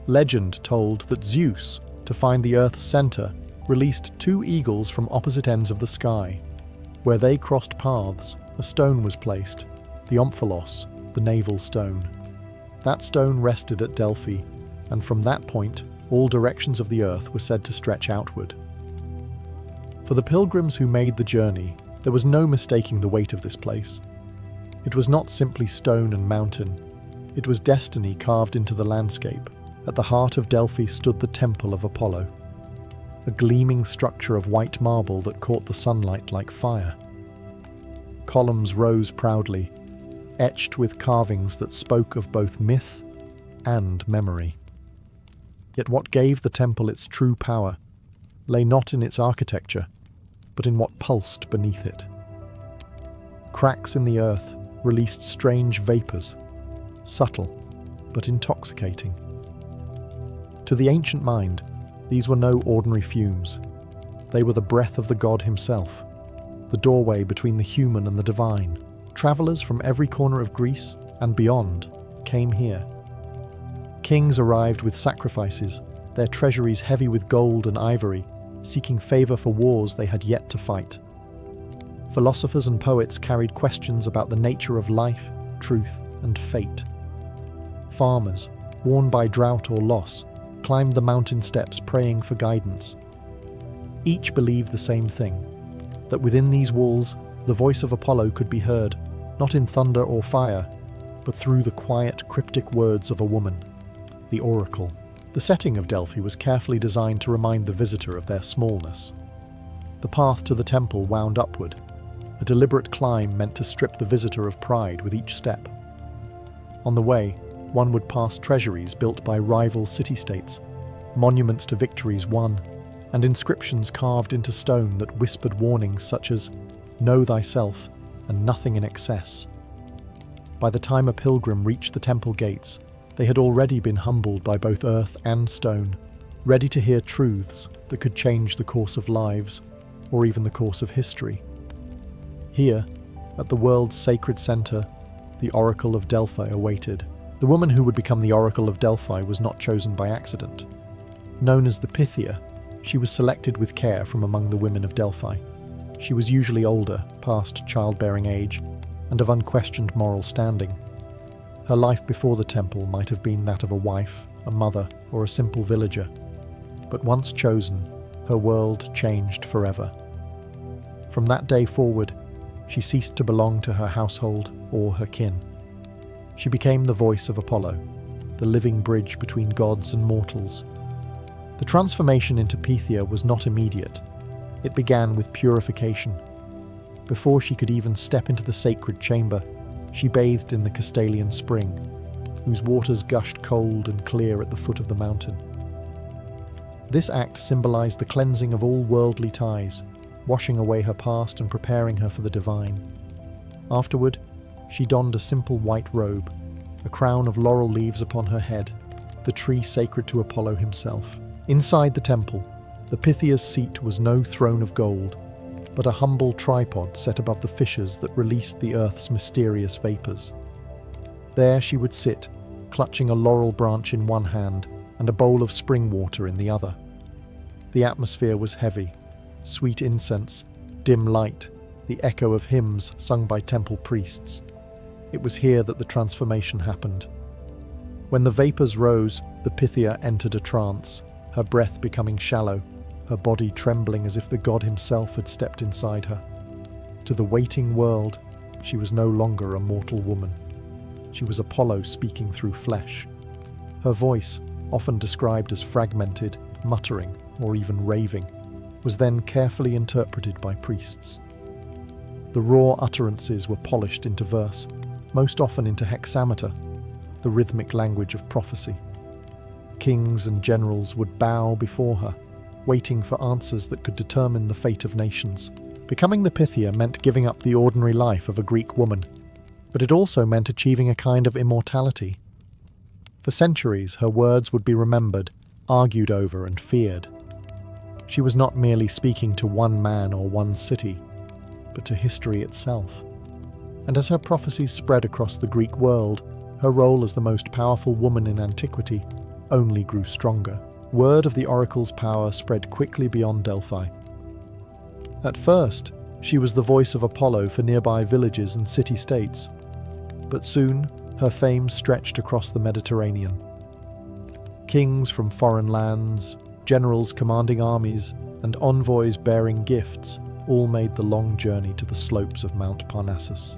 Legend told that Zeus, to find the Earth's center, released two eagles from opposite ends of the sky. Where they crossed paths, a stone was placed, the omphalos, the navel stone. That stone rested at Delphi, and from that point, all directions of the earth were said to stretch outward. For the pilgrims who made the journey, there was no mistaking the weight of this place. It was not simply stone and mountain. It was destiny carved into the landscape. At the heart of Delphi stood the Temple of Apollo, a gleaming structure of white marble that caught the sunlight like fire. Columns rose proudly, etched with carvings that spoke of both myth and memory. Yet what gave the temple its true power lay not in its architecture, but in what pulsed beneath it. Cracks in the earth released strange vapors, subtle but intoxicating. To the ancient mind, these were no ordinary fumes. They were the breath of the god himself, the doorway between the human and the divine. Travelers from every corner of Greece and beyond came here. Kings arrived with sacrifices, their treasuries heavy with gold and ivory, seeking favor for wars they had yet to fight. Philosophers and poets carried questions about the nature of life, truth, and fate. Farmers, worn by drought or loss, climbed the mountain steps praying for guidance. Each believed the same thing, that within these walls, the voice of Apollo could be heard, not in thunder or fire, but through the quiet, cryptic words of a woman, the oracle. The setting of Delphi was carefully designed to remind the visitor of their smallness. The path to the temple wound upward, a deliberate climb meant to strip the visitor of pride with each step. On the way, one would pass treasuries built by rival city-states, monuments to victories won, and inscriptions carved into stone that whispered warnings such as, "Know thyself, and nothing in excess." By the time a pilgrim reached the temple gates, they had already been humbled by both earth and stone, ready to hear truths that could change the course of lives, or even the course of history. Here, at the world's sacred center, the Oracle of Delphi awaited. The woman who would become the Oracle of Delphi was not chosen by accident. Known as the Pythia, she was selected with care from among the women of Delphi. She was usually older, past childbearing age, and of unquestioned moral standing. Her life before the temple might have been that of a wife, a mother, or a simple villager. But once chosen, her world changed forever. From that day forward, she ceased to belong to her household or her kin. She became the voice of Apollo, the living bridge between gods and mortals. The transformation into Pythia was not immediate. It began with purification. Before she could even step into the sacred chamber, she bathed in the Castalian spring, whose waters gushed cold and clear at the foot of the mountain. This act symbolized the cleansing of all worldly ties, washing away her past and preparing her for the divine. Afterward, she donned a simple white robe, a crown of laurel leaves upon her head, the tree sacred to Apollo himself. Inside the temple, the Pythia's seat was no throne of gold, but a humble tripod set above the fissures that released the earth's mysterious vapors. There she would sit, clutching a laurel branch in one hand and a bowl of spring water in the other. The atmosphere was heavy, sweet incense, dim light, the echo of hymns sung by temple priests. It was here that the transformation happened. When the vapors rose, the Pythia entered a trance, her breath becoming shallow, her body trembling as if the god himself had stepped inside her. To the waiting world, she was no longer a mortal woman. She was Apollo speaking through flesh. Her voice, often described as fragmented, muttering, or even raving, was then carefully interpreted by priests. The raw utterances were polished into verse, most often into hexameter, the rhythmic language of prophecy. Kings and generals would bow before her, waiting for answers that could determine the fate of nations. Becoming the Pythia meant giving up the ordinary life of a Greek woman, but it also meant achieving a kind of immortality. For centuries, her words would be remembered, argued over, and feared. She was not merely speaking to one man or one city, but to history itself. And as her prophecies spread across the Greek world, her role as the most powerful woman in antiquity only grew stronger. Word of the oracle's power spread quickly beyond Delphi. At first, she was the voice of Apollo for nearby villages and city-states, but soon her fame stretched across the Mediterranean. Kings from foreign lands, generals commanding armies, and envoys bearing gifts all made the long journey to the slopes of Mount Parnassus.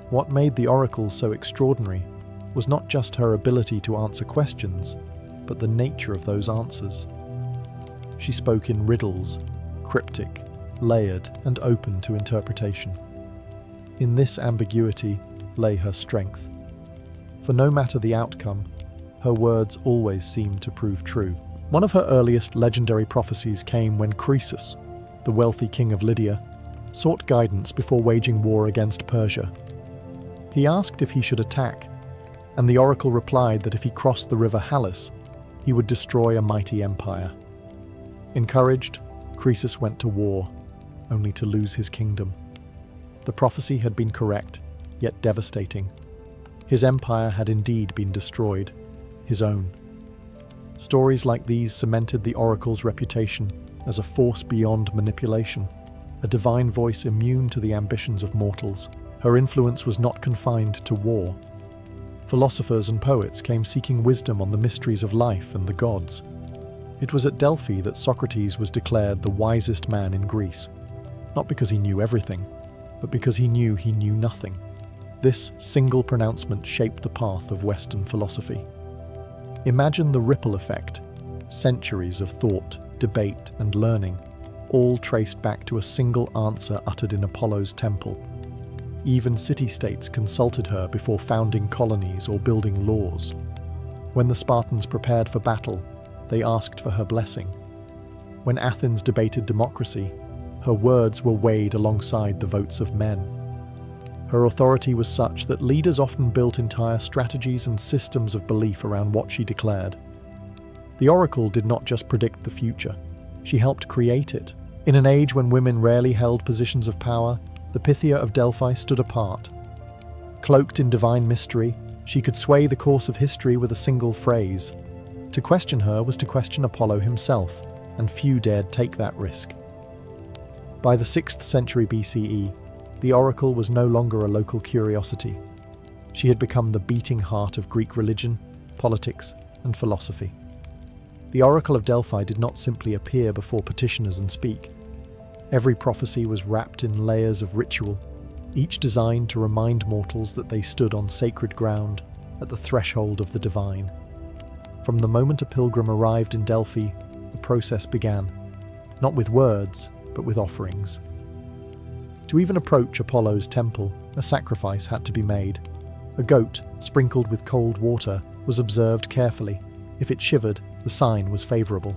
What made the oracle so extraordinary was not just her ability to answer questions, but the nature of those answers. She spoke in riddles, cryptic, layered, and open to interpretation. In this ambiguity lay her strength. For no matter the outcome, her words always seemed to prove true. One of her earliest legendary prophecies came when Croesus, the wealthy king of Lydia, sought guidance before waging war against Persia. He asked if he should attack, and the oracle replied that if he crossed the river Halys, he would destroy a mighty empire. Encouraged, Croesus went to war, only to lose his kingdom. The prophecy had been correct, yet devastating. His empire had indeed been destroyed, his own. Stories like these cemented the oracle's reputation as a force beyond manipulation, a divine voice immune to the ambitions of mortals. Her influence was not confined to war. Philosophers and poets came seeking wisdom on the mysteries of life and the gods. It was at Delphi that Socrates was declared the wisest man in Greece, not because he knew everything, but because he knew nothing. This single pronouncement shaped the path of Western philosophy. Imagine the ripple effect, centuries of thought, debate, and learning, all traced back to a single answer uttered in Apollo's temple. Even city-states consulted her before founding colonies or building laws. When the Spartans prepared for battle, they asked for her blessing. When Athens debated democracy, her words were weighed alongside the votes of men. Her authority was such that leaders often built entire strategies and systems of belief around what she declared. The oracle did not just predict the future, she helped create it. In an age when women rarely held positions of power, the Pythia of Delphi stood apart. Cloaked in divine mystery, she could sway the course of history with a single phrase. To question her was to question Apollo himself, and few dared take that risk. By the 6th century BCE, the oracle was no longer a local curiosity. She had become the beating heart of Greek religion, politics, and philosophy. The oracle of Delphi did not simply appear before petitioners and speak. Every prophecy was wrapped in layers of ritual, each designed to remind mortals that they stood on sacred ground at the threshold of the divine. From the moment a pilgrim arrived in Delphi, the process began, not with words, but with offerings. To even approach Apollo's temple, a sacrifice had to be made. A goat, sprinkled with cold water, was observed carefully. If it shivered, the sign was favourable.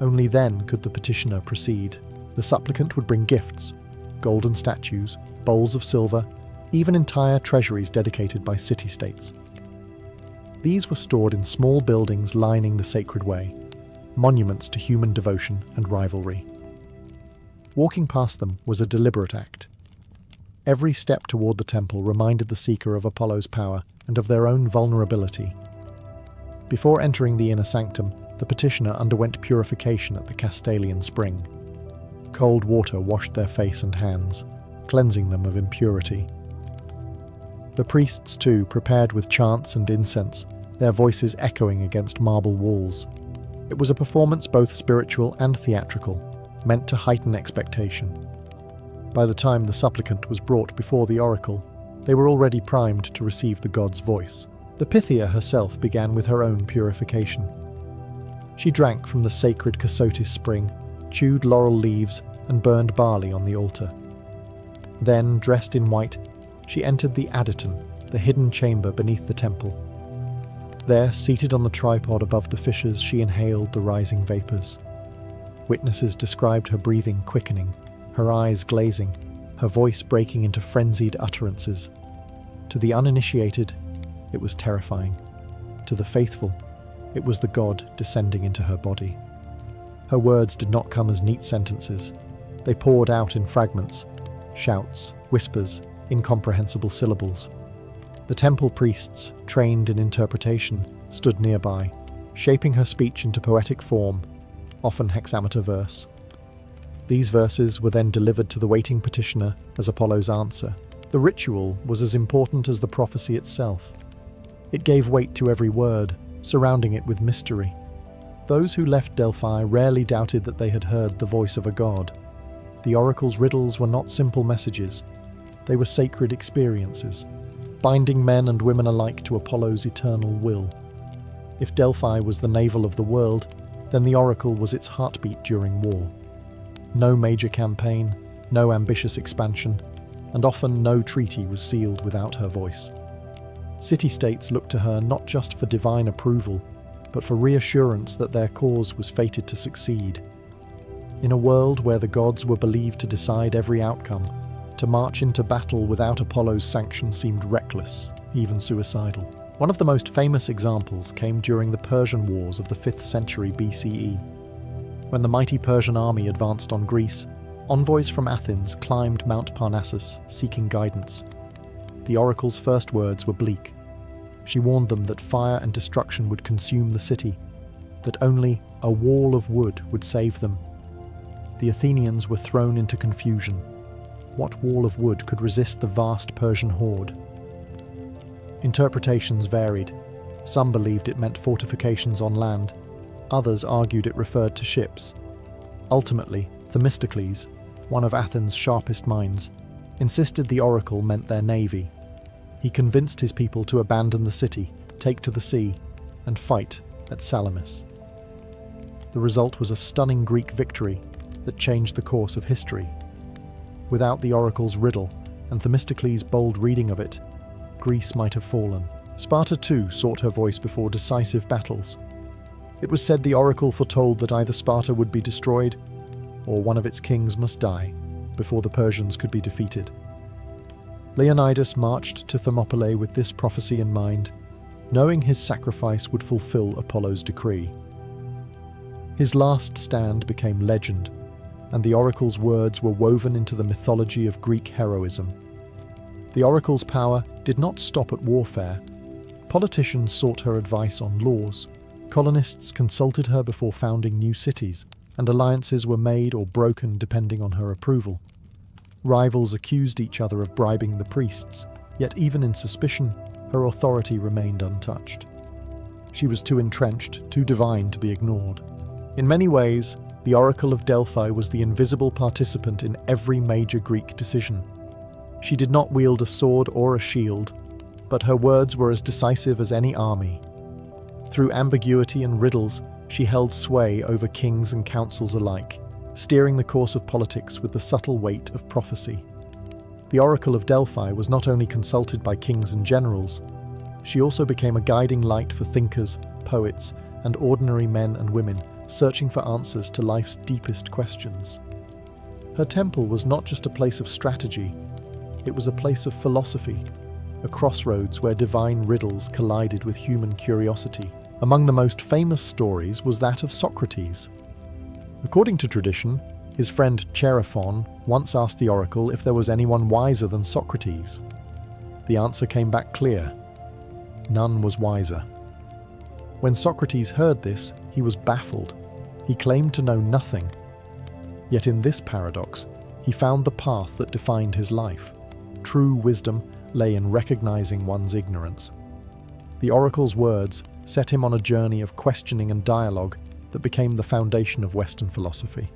Only then could the petitioner proceed. The supplicant would bring gifts, golden statues, bowls of silver, even entire treasuries dedicated by city-states. These were stored in small buildings lining the sacred way, monuments to human devotion and rivalry. Walking past them was a deliberate act. Every step toward the temple reminded the seeker of Apollo's power and of their own vulnerability. Before entering the inner sanctum, the petitioner underwent purification at the Castalian spring. Cold water washed their face and hands, cleansing them of impurity. The priests, too, prepared with chants and incense, their voices echoing against marble walls. It was a performance both spiritual and theatrical, meant to heighten expectation. By the time the supplicant was brought before the oracle, they were already primed to receive the god's voice. The Pythia herself began with her own purification. She drank from the sacred Cassotis spring, chewed laurel leaves, and burned barley on the altar. Then, dressed in white, she entered the Adyton, the hidden chamber beneath the temple. There, seated on the tripod above the fissures, she inhaled the rising vapours. Witnesses described her breathing quickening, her eyes glazing, her voice breaking into frenzied utterances. To the uninitiated, it was terrifying. To the faithful, it was the god descending into her body. Her words did not come as neat sentences. They poured out in fragments, shouts, whispers, incomprehensible syllables. The temple priests, trained in interpretation, stood nearby, shaping her speech into poetic form, often hexameter verse. These verses were then delivered to the waiting petitioner as Apollo's answer. The ritual was as important as the prophecy itself. It gave weight to every word, surrounding it with mystery. Those who left Delphi rarely doubted that they had heard the voice of a god. The oracle's riddles were not simple messages. They were sacred experiences, binding men and women alike to Apollo's eternal will. If Delphi was the navel of the world, then the oracle was its heartbeat during war. No major campaign, no ambitious expansion, and often no treaty was sealed without her voice. City-states looked to her not just for divine approval, but for reassurance that their cause was fated to succeed. In a world where the gods were believed to decide every outcome, to march into battle without Apollo's sanction seemed reckless, even suicidal. One of the most famous examples came during the Persian Wars of the 5th century BCE. When the mighty Persian army advanced on Greece, envoys from Athens climbed Mount Parnassus, seeking guidance. The oracle's first words were bleak. She warned them that fire and destruction would consume the city, that only a wall of wood would save them. The Athenians were thrown into confusion. What wall of wood could resist the vast Persian horde? Interpretations varied. Some believed it meant fortifications on land. Others argued it referred to ships. Ultimately, Themistocles, one of Athens' sharpest minds, insisted the oracle meant their navy. He convinced his people to abandon the city, take to the sea, and fight at Salamis. The result was a stunning Greek victory that changed the course of history. Without the oracle's riddle and Themistocles' bold reading of it, Greece might have fallen. Sparta too sought her voice before decisive battles. It was said the oracle foretold that either Sparta would be destroyed or one of its kings must die before the Persians could be defeated. Leonidas marched to Thermopylae with this prophecy in mind, knowing his sacrifice would fulfill Apollo's decree. His last stand became legend, and the oracle's words were woven into the mythology of Greek heroism. The oracle's power did not stop at warfare. Politicians sought her advice on laws. Colonists consulted her before founding new cities, and alliances were made or broken depending on her approval. Rivals accused each other of bribing the priests, yet even in suspicion, her authority remained untouched. She was too entrenched, too divine to be ignored. In many ways, the Oracle of Delphi was the invisible participant in every major Greek decision. She did not wield a sword or a shield, but her words were as decisive as any army. Through ambiguity and riddles, she held sway over kings and councils alike, steering the course of politics with the subtle weight of prophecy. The Oracle of Delphi was not only consulted by kings and generals, she also became a guiding light for thinkers, poets, and ordinary men and women searching for answers to life's deepest questions. Her temple was not just a place of strategy, it was a place of philosophy, a crossroads where divine riddles collided with human curiosity. Among the most famous stories was that of Socrates. According to tradition, his friend Chaerephon once asked the oracle if there was anyone wiser than Socrates. The answer came back clear: none was wiser. When Socrates heard this, he was baffled. He claimed to know nothing. Yet in this paradox, he found the path that defined his life. True wisdom lay in recognizing one's ignorance. The oracle's words set him on a journey of questioning and dialogue that became the foundation of Western philosophy.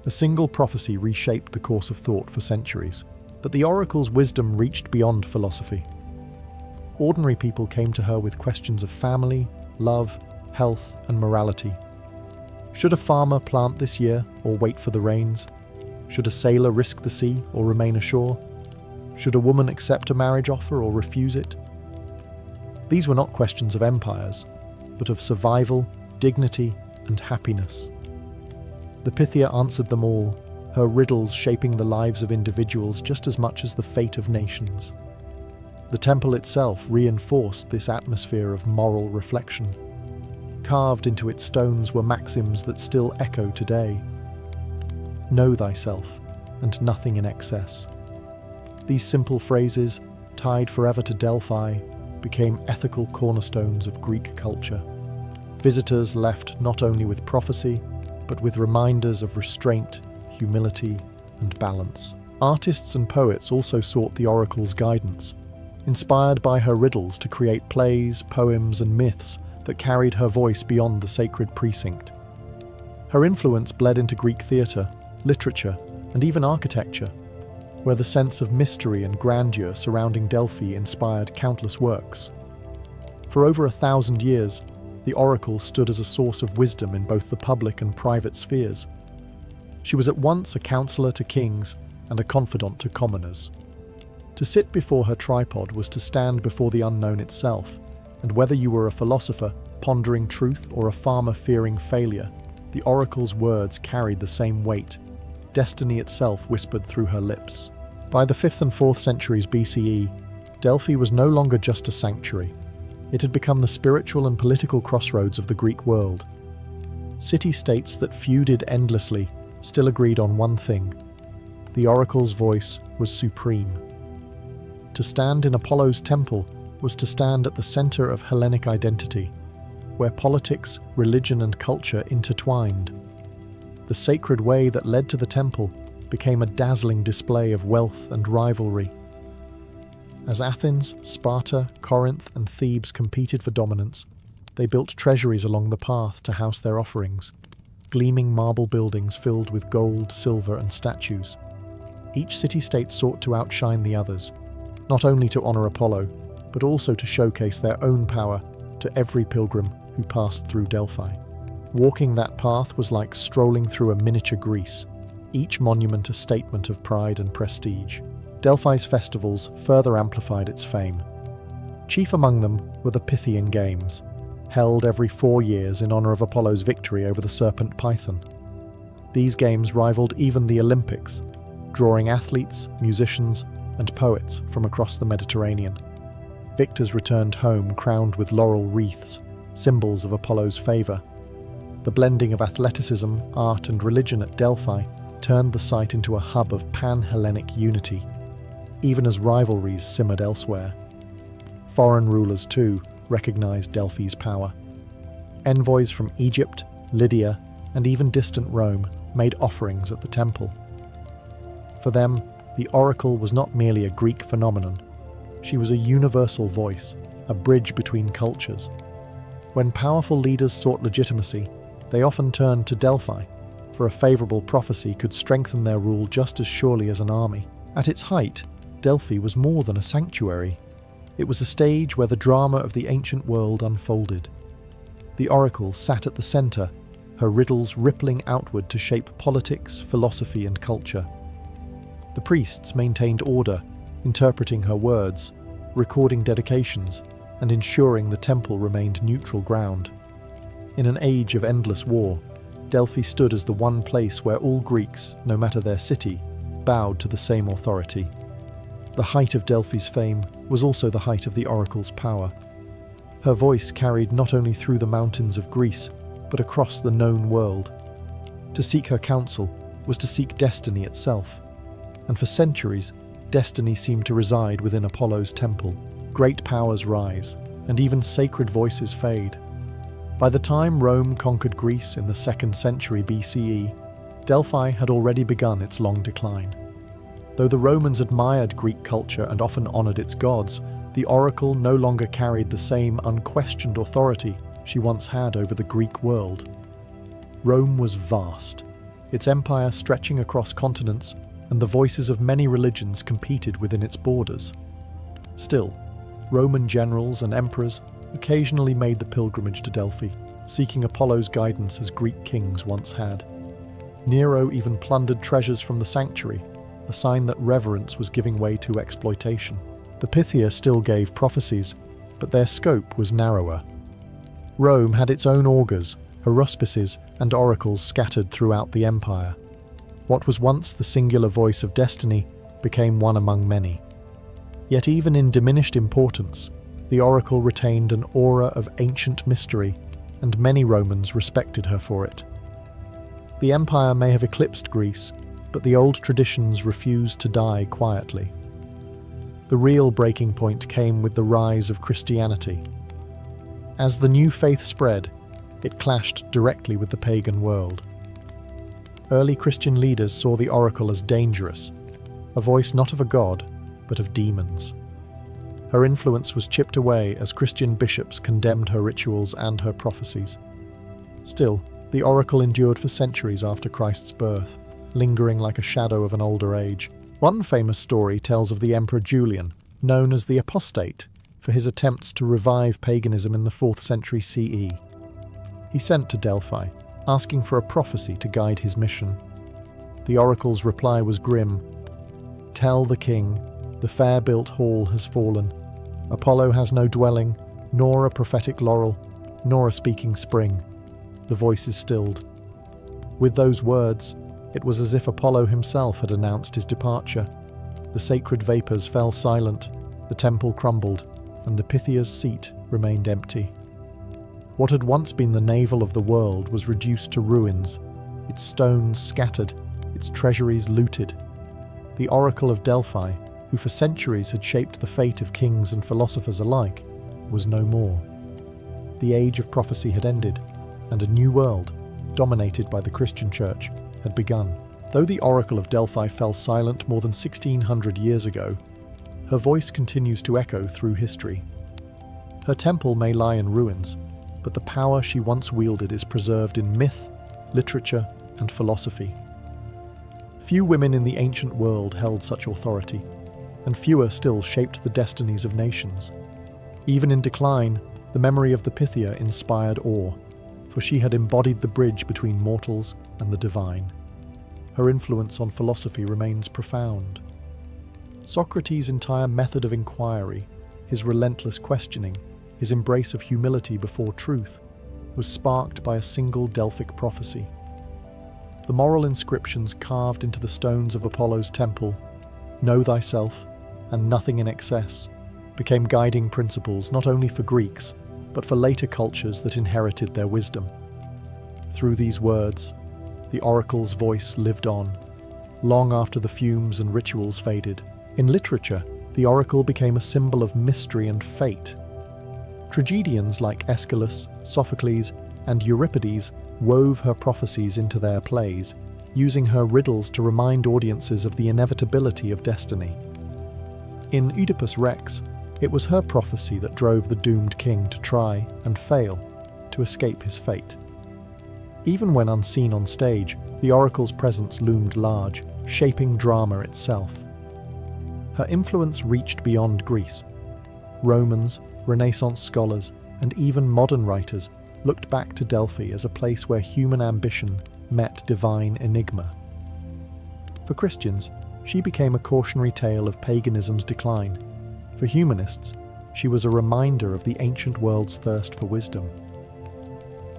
A single prophecy reshaped the course of thought for centuries, but the oracle's wisdom reached beyond philosophy. Ordinary people came to her with questions of family, love, health, and morality. Should a farmer plant this year or wait for the rains? Should a sailor risk the sea or remain ashore? Should a woman accept a marriage offer or refuse it? These were not questions of empires, but of survival, dignity, and happiness. The Pythia answered them all, her riddles shaping the lives of individuals just as much as the fate of nations. The temple itself reinforced this atmosphere of moral reflection. Carved into its stones were maxims that still echo today. Know thyself, and nothing in excess. These simple phrases, tied forever to Delphi, became ethical cornerstones of Greek culture. Visitors left not only with prophecy, but with reminders of restraint, humility, and balance. Artists and poets also sought the oracle's guidance, inspired by her riddles to create plays, poems, and myths that carried her voice beyond the sacred precinct. Her influence bled into Greek theatre, literature, and even architecture, where the sense of mystery and grandeur surrounding Delphi inspired countless works. For over 1,000 years, the oracle stood as a source of wisdom in both the public and private spheres. She was at once a counselor to kings and a confidant to commoners. To sit before her tripod was to stand before the unknown itself, and whether you were a philosopher pondering truth or a farmer fearing failure, the oracle's words carried the same weight. Destiny itself whispered through her lips. By the 5th and 4th centuries BCE, Delphi was no longer just a sanctuary. It had become the spiritual and political crossroads of the Greek world. City-states that feuded endlessly still agreed on one thing: the oracle's voice was supreme. To stand in Apollo's temple was to stand at the center of Hellenic identity, where politics, religion, and culture intertwined. The sacred way that led to the temple became a dazzling display of wealth and rivalry. As Athens, Sparta, Corinth, and Thebes competed for dominance, They built treasuries along the path to house their offerings, gleaming marble buildings filled with gold, silver, and statues. Each city-state sought to outshine the others, not only to honor Apollo, but also to showcase their own power to every pilgrim who passed through Delphi. Walking that path was like strolling through a miniature Greece, each monument a statement of pride and prestige. Delphi's festivals further amplified its fame. Chief among them were the Pythian Games, held every 4 years in honor of Apollo's victory over the serpent Python. These games rivaled even the Olympics, drawing athletes, musicians, and poets from across the Mediterranean. Victors returned home crowned with laurel wreaths, symbols of Apollo's favor. The blending of athleticism, art, and religion at Delphi turned the site into a hub of pan-Hellenic unity, even as rivalries simmered elsewhere. Foreign rulers, too, recognized Delphi's power. Envoys from Egypt, Lydia, and even distant Rome made offerings at the temple. For them, the oracle was not merely a Greek phenomenon. She was a universal voice, a bridge between cultures. When powerful leaders sought legitimacy, they often turned to Delphi, for a favorable prophecy could strengthen their rule just as surely as an army. At its height, Delphi was more than a sanctuary. It was a stage where the drama of the ancient world unfolded. The oracle sat at the center, her riddles rippling outward to shape politics, philosophy, and culture. The priests maintained order, interpreting her words, recording dedications, and ensuring the temple remained neutral ground. In an age of endless war, Delphi stood as the one place where all Greeks, no matter their city, bowed to the same authority. The height of Delphi's fame was also the height of the oracle's power. Her voice carried not only through the mountains of Greece, but across the known world. To seek her counsel was to seek destiny itself, and for centuries, destiny seemed to reside within Apollo's temple. Great powers rise, and even sacred voices fade. By the time Rome conquered Greece in the 2nd century BCE, Delphi had already begun its long decline. Though the Romans admired Greek culture and often honored its gods, the oracle no longer carried the same unquestioned authority she once had over the Greek world. Rome was vast, its empire stretching across continents, and the voices of many religions competed within its borders. Still, Roman generals and emperors occasionally made the pilgrimage to Delphi, seeking Apollo's guidance as Greek kings once had. Nero even plundered treasures from the sanctuary, a sign that reverence was giving way to exploitation. The Pythia still gave prophecies, but their scope was narrower. Rome had its own augurs, haruspices, and oracles scattered throughout the empire. What was once the singular voice of destiny became one among many. Yet even in diminished importance, the oracle retained an aura of ancient mystery, and many Romans respected her for it. The empire may have eclipsed Greece, but the old traditions refused to die quietly. The real breaking point came with the rise of Christianity. As the new faith spread, it clashed directly with the pagan world. Early Christian leaders saw the oracle as dangerous, a voice not of a god, but of demons. Her influence was chipped away as Christian bishops condemned her rituals and her prophecies. Still, the oracle endured for centuries after Christ's birth, lingering like a shadow of an older age. One famous story tells of the Emperor Julian, known as the Apostate, for his attempts to revive paganism in the 4th century CE. He sent to Delphi, asking for a prophecy to guide his mission. The oracle's reply was grim. "Tell the king, the fair-built hall has fallen. Apollo has no dwelling, nor a prophetic laurel, nor a speaking spring." The voice is stilled. With those words, it was as if Apollo himself had announced his departure. The sacred vapors fell silent, the temple crumbled, and the Pythia's seat remained empty. What had once been the navel of the world was reduced to ruins, its stones scattered, its treasuries looted. The oracle of Delphi, who for centuries had shaped the fate of kings and philosophers alike, was no more. The age of prophecy had ended, and a new world, dominated by the Christian Church, had begun. Though the oracle of Delphi fell silent more than 1600 years ago, her voice continues to echo through history. Her temple may lie in ruins, but the power she once wielded is preserved in myth, literature, and philosophy. Few women in the ancient world held such authority, and fewer still shaped the destinies of nations. Even in decline, the memory of the Pythia inspired awe, for she had embodied the bridge between mortals and the divine. Her influence on philosophy remains profound. Socrates' entire method of inquiry, his relentless questioning, his embrace of humility before truth, was sparked by a single Delphic prophecy. The moral inscriptions carved into the stones of Apollo's temple, "Know thyself, and nothing in excess," became guiding principles not only for Greeks, but for later cultures that inherited their wisdom. Through these words, the oracle's voice lived on, long after the fumes and rituals faded. In literature, the oracle became a symbol of mystery and fate. Tragedians like Aeschylus, Sophocles, and Euripides wove her prophecies into their plays, using her riddles to remind audiences of the inevitability of destiny. In Oedipus Rex, it was her prophecy that drove the doomed king to try and fail to escape his fate. Even when unseen on stage, the oracle's presence loomed large, shaping drama itself. Her influence reached beyond Greece. Romans, Renaissance scholars, and even modern writers looked back to Delphi as a place where human ambition met divine enigma. For Christians, she became a cautionary tale of paganism's decline. For humanists, she was a reminder of the ancient world's thirst for wisdom.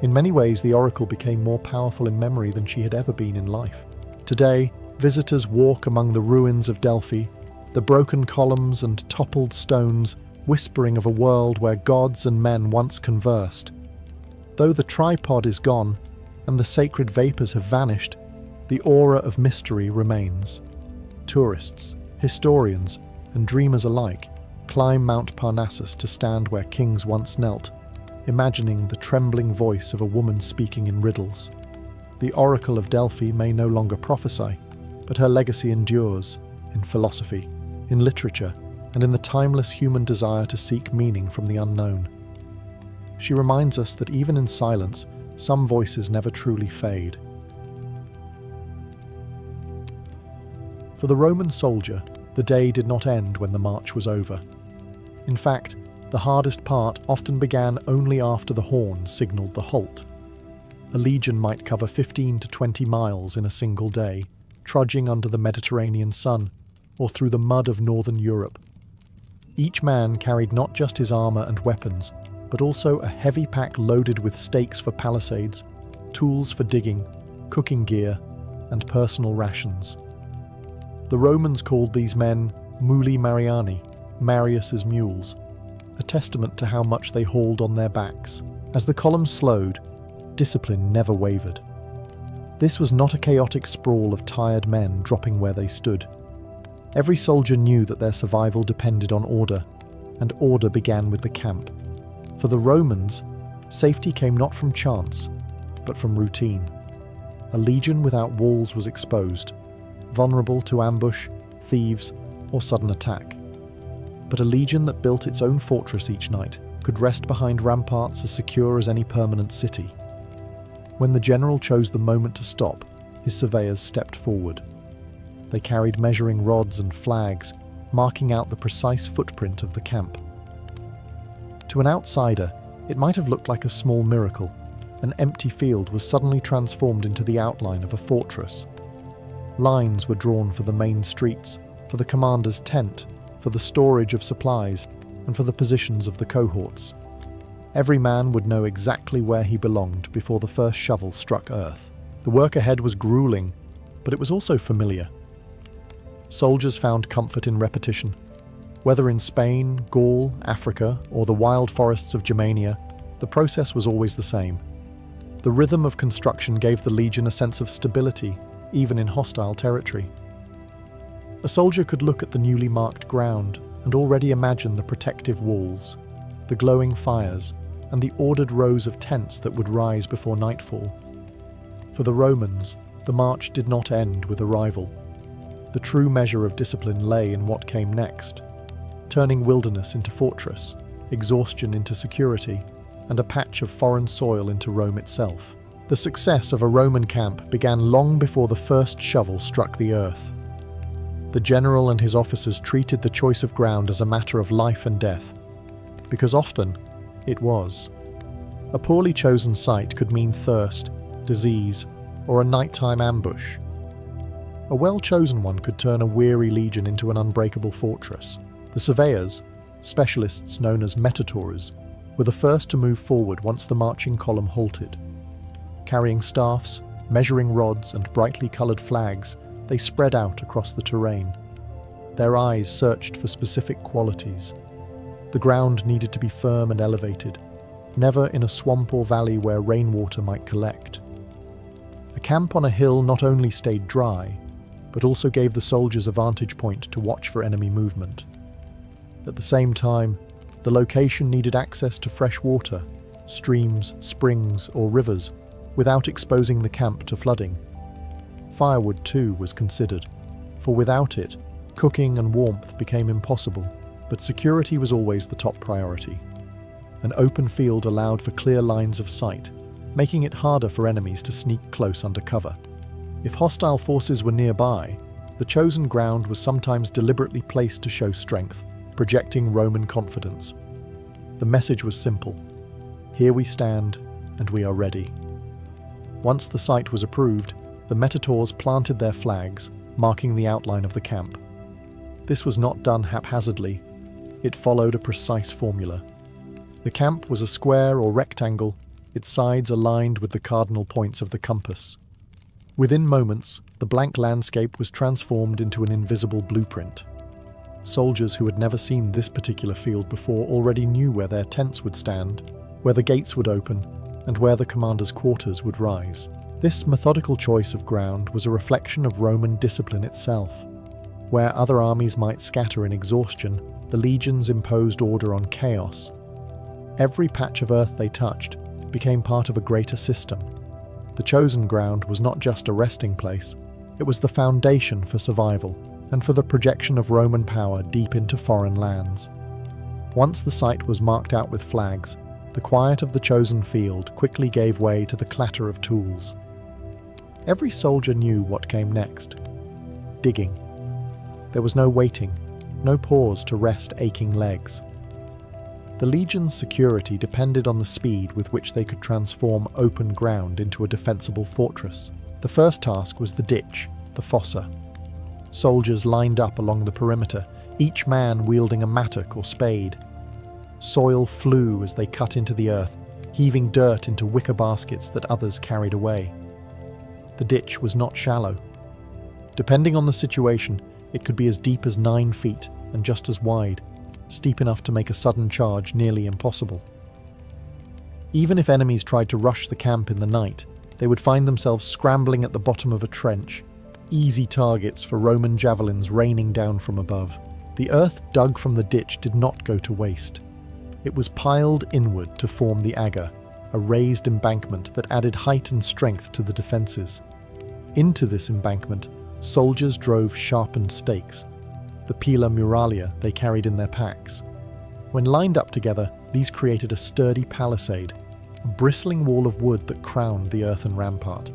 In many ways, the oracle became more powerful in memory than she had ever been in life. Today, visitors walk among the ruins of Delphi, the broken columns and toppled stones, whispering of a world where gods and men once conversed. Though the tripod is gone and the sacred vapours have vanished, the aura of mystery remains. Tourists, historians, and dreamers alike climb Mount Parnassus to stand where kings once knelt, imagining the trembling voice of a woman speaking in riddles. The oracle of Delphi may no longer prophesy, but her legacy endures in philosophy, in literature, and in the timeless human desire to seek meaning from the unknown. She reminds us that even in silence, some voices never truly fade. For the Roman soldier, the day did not end when the march was over. In fact, the hardest part often began only after the horn signalled the halt. A legion might cover 15 to 20 miles in a single day, trudging under the Mediterranean sun or through the mud of northern Europe. Each man carried not just his armour and weapons, but also a heavy pack loaded with stakes for palisades, tools for digging, cooking gear, and personal rations. The Romans called these men muli Mariani, Marius's mules, a testament to how much they hauled on their backs. As the column slowed, discipline never wavered. This was not a chaotic sprawl of tired men dropping where they stood. Every soldier knew that their survival depended on order, and order began with the camp. For the Romans, safety came not from chance, but from routine. A legion without walls was exposed, vulnerable to ambush, thieves, or sudden attack. But a legion that built its own fortress each night could rest behind ramparts as secure as any permanent city. When the general chose the moment to stop, his surveyors stepped forward. They carried measuring rods and flags, marking out the precise footprint of the camp. To an outsider, it might have looked like a small miracle. An empty field was suddenly transformed into the outline of a fortress. Lines were drawn for the main streets, for the commander's tent, for the storage of supplies, and for the positions of the cohorts. Every man would know exactly where he belonged before the first shovel struck earth. The work ahead was grueling, but it was also familiar. Soldiers found comfort in repetition. Whether in Spain, Gaul, Africa, or the wild forests of Germania, the process was always the same. The rhythm of construction gave the legion a sense of stability, even in hostile territory. A soldier could look at the newly marked ground and already imagine the protective walls, the glowing fires, and the ordered rows of tents that would rise before nightfall. For the Romans, the march did not end with arrival. The true measure of discipline lay in what came next, turning wilderness into fortress, exhaustion into security, and a patch of foreign soil into Rome itself. The success of a Roman camp began long before the first shovel struck the earth. The general and his officers treated the choice of ground as a matter of life and death, because often it was. A poorly chosen site could mean thirst, disease, or a nighttime ambush. A well-chosen one could turn a weary legion into an unbreakable fortress. The surveyors, specialists known as metators, were the first to move forward once the marching column halted. Carrying staffs, measuring rods, and brightly coloured flags, they spread out across the terrain. Their eyes searched for specific qualities. The ground needed to be firm and elevated, never in a swamp or valley where rainwater might collect. A camp on a hill not only stayed dry, but also gave the soldiers a vantage point to watch for enemy movement. At the same time, the location needed access to fresh water, streams, springs, or rivers, without exposing the camp to flooding. Firewood, too, was considered, for without it, cooking and warmth became impossible, but security was always the top priority. An open field allowed for clear lines of sight, making it harder for enemies to sneak close under cover. If hostile forces were nearby, the chosen ground was sometimes deliberately placed to show strength, projecting Roman confidence. The message was simple: here we stand, and we are ready. Once the site was approved, the metators planted their flags, marking the outline of the camp. This was not done haphazardly. It followed a precise formula. The camp was a square or rectangle, its sides aligned with the cardinal points of the compass. Within moments, the blank landscape was transformed into an invisible blueprint. Soldiers who had never seen this particular field before already knew where their tents would stand, where the gates would open, and where the commander's quarters would rise. This methodical choice of ground was a reflection of Roman discipline itself. Where other armies might scatter in exhaustion, the legions imposed order on chaos. Every patch of earth they touched became part of a greater system. The chosen ground was not just a resting place, it was the foundation for survival and for the projection of Roman power deep into foreign lands. Once the site was marked out with flags, the quiet of the chosen field quickly gave way to the clatter of tools. Every soldier knew what came next. Digging. There was no waiting, no pause to rest aching legs. The legion's security depended on the speed with which they could transform open ground into a defensible fortress. The first task was the ditch, the fossa. Soldiers lined up along the perimeter, each man wielding a mattock or spade. Soil flew as they cut into the earth, heaving dirt into wicker baskets that others carried away. The ditch was not shallow. Depending on the situation, it could be as deep as 9 feet and just as wide, steep enough to make a sudden charge nearly impossible. Even if enemies tried to rush the camp in the night, they would find themselves scrambling at the bottom of a trench, easy targets for Roman javelins raining down from above. The earth dug from the ditch did not go to waste. It was piled inward to form the agger, a raised embankment that added height and strength to the defences. Into this embankment, soldiers drove sharpened stakes, the pila muralia they carried in their packs. When lined up together, these created a sturdy palisade, a bristling wall of wood that crowned the earthen rampart.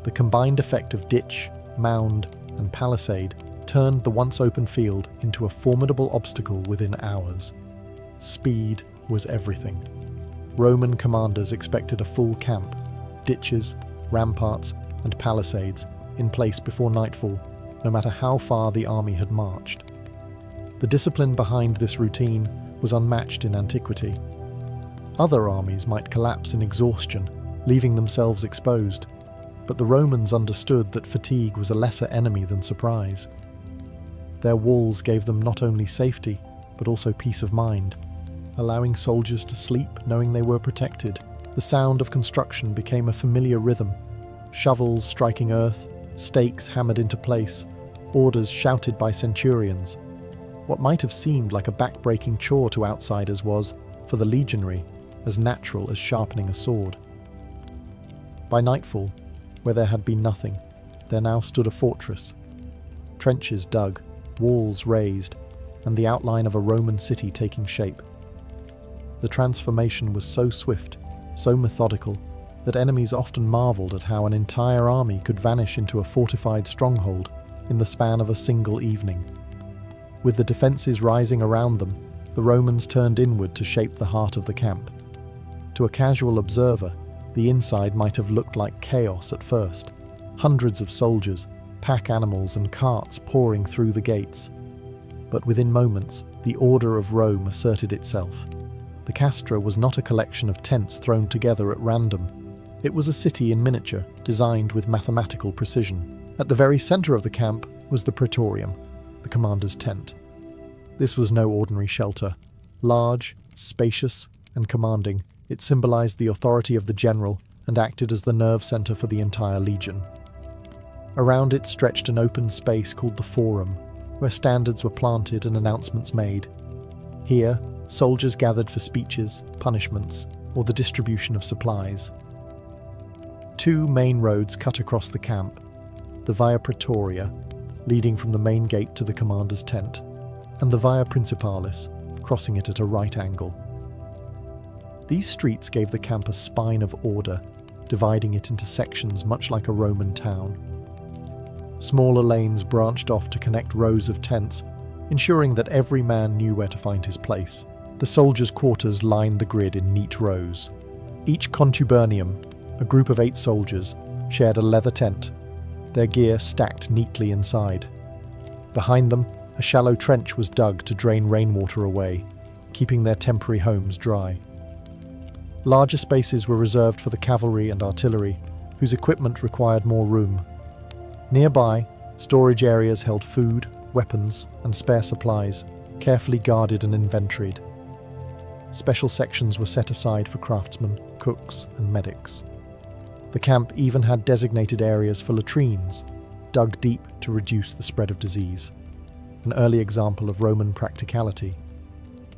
The combined effect of ditch, mound, and palisade turned the once open field into a formidable obstacle within hours. Speed was everything. Roman commanders expected a full camp, ditches, ramparts, and palisades in place before nightfall, no matter how far the army had marched. The discipline behind this routine was unmatched in antiquity. Other armies might collapse in exhaustion, leaving themselves exposed, but the Romans understood that fatigue was a lesser enemy than surprise. Their walls gave them not only safety, but also peace of mind, allowing soldiers to sleep knowing they were protected. The sound of construction became a familiar rhythm. Shovels striking earth, stakes hammered into place, orders shouted by centurions. What might have seemed like a back-breaking chore to outsiders was, for the legionary, as natural as sharpening a sword. By nightfall, where there had been nothing, there now stood a fortress. Trenches dug, walls raised, and the outline of a Roman city taking shape. The transformation was so swift, so methodical, that enemies often marveled at how an entire army could vanish into a fortified stronghold in the span of a single evening. With the defences rising around them, the Romans turned inward to shape the heart of the camp. To a casual observer, the inside might have looked like chaos at first. Hundreds of soldiers, pack animals and carts pouring through the gates. But within moments, the order of Rome asserted itself. The castra was not a collection of tents thrown together at random. It was a city in miniature, designed with mathematical precision. At the very centre of the camp was the praetorium, the commander's tent. This was no ordinary shelter. Large, spacious, and commanding, it symbolised the authority of the general and acted as the nerve centre for the entire legion. Around it stretched an open space called the Forum, where standards were planted and announcements made. Here, soldiers gathered for speeches, punishments, or the distribution of supplies. Two main roads cut across the camp, the Via Praetoria, leading from the main gate to the commander's tent, and the Via Principalis, crossing it at a right angle. These streets gave the camp a spine of order, dividing it into sections much like a Roman town. Smaller lanes branched off to connect rows of tents, ensuring that every man knew where to find his place. The soldiers' quarters lined the grid in neat rows. Each contubernium, a group of 8 soldiers, shared a leather tent, their gear stacked neatly inside. Behind them, a shallow trench was dug to drain rainwater away, keeping their temporary homes dry. Larger spaces were reserved for the cavalry and artillery, whose equipment required more room. Nearby, storage areas held food, weapons, and spare supplies, carefully guarded and inventoried. Special sections were set aside for craftsmen, cooks, and medics. The camp even had designated areas for latrines, dug deep to reduce the spread of disease. An early example of Roman practicality.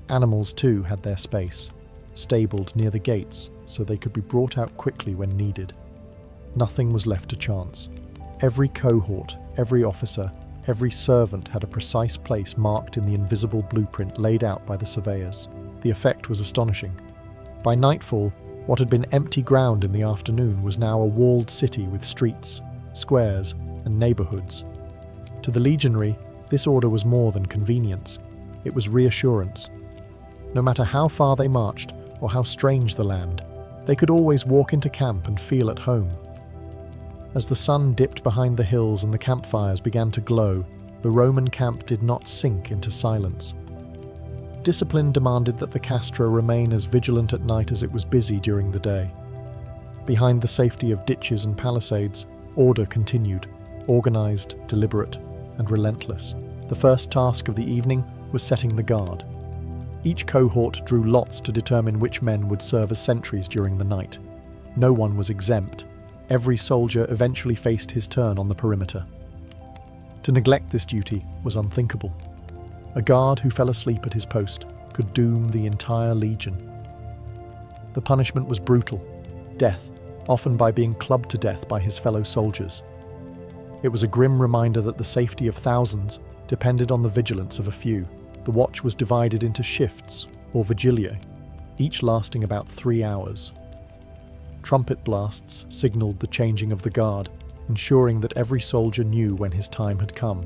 Animals, too, had their space, stabled near the gates so they could be brought out quickly when needed. Nothing was left to chance. Every cohort, every officer, every servant had a precise place marked in the invisible blueprint laid out by the surveyors. The effect was astonishing. By nightfall, what had been empty ground in the afternoon was now a walled city with streets, squares, and neighbourhoods. To the legionary, this order was more than convenience. It was reassurance. No matter how far they marched, or how strange the land, they could always walk into camp and feel at home. As the sun dipped behind the hills and the campfires began to glow, the Roman camp did not sink into silence. Discipline demanded that the castra remain as vigilant at night as it was busy during the day. Behind the safety of ditches and palisades, order continued, organised, deliberate, and relentless. The first task of the evening was setting the guard. Each cohort drew lots to determine which men would serve as sentries during the night. No one was exempt. Every soldier eventually faced his turn on the perimeter. To neglect this duty was unthinkable. A guard who fell asleep at his post could doom the entire legion. The punishment was brutal, death, often by being clubbed to death by his fellow soldiers. It was a grim reminder that the safety of thousands depended on the vigilance of a few. The watch was divided into shifts, or vigiliae, each lasting about 3 hours. Trumpet blasts signalled the changing of the guard, ensuring that every soldier knew when his time had come.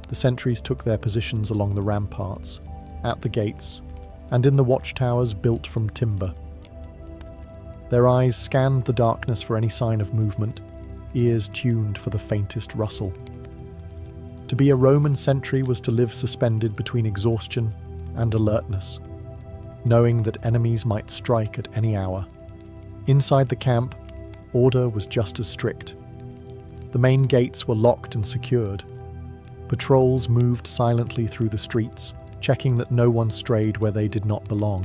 The sentries took their positions along the ramparts, at the gates, and in the watchtowers built from timber. Their eyes scanned the darkness for any sign of movement, ears tuned for the faintest rustle. To be a Roman sentry was to live suspended between exhaustion and alertness, knowing that enemies might strike at any hour. Inside the camp, order was just as strict. The main gates were locked and secured. Patrols moved silently through the streets, checking that no one strayed where they did not belong.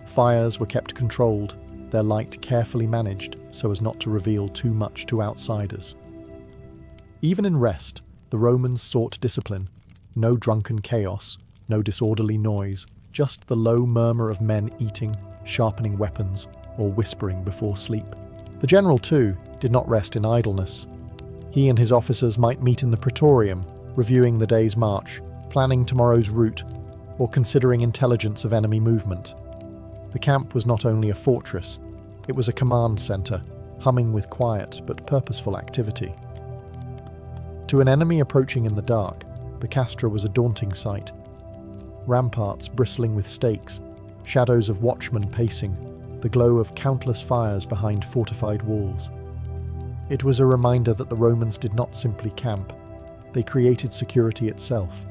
Fires were kept controlled, their light carefully managed so as not to reveal too much to outsiders. Even in rest, the Romans sought discipline. No drunken chaos, no disorderly noise, just the low murmur of men eating, sharpening weapons, or whispering before sleep. The general, too, did not rest in idleness. He and his officers might meet in the praetorium, reviewing the day's march, planning tomorrow's route, or considering intelligence of enemy movement. The camp was not only a fortress, it was a command center, humming with quiet but purposeful activity. To an enemy approaching in the dark, the castra was a daunting sight. Ramparts bristling with stakes, shadows of watchmen pacing, the glow of countless fires behind fortified walls. It was a reminder that the Romans did not simply camp, they created security itself.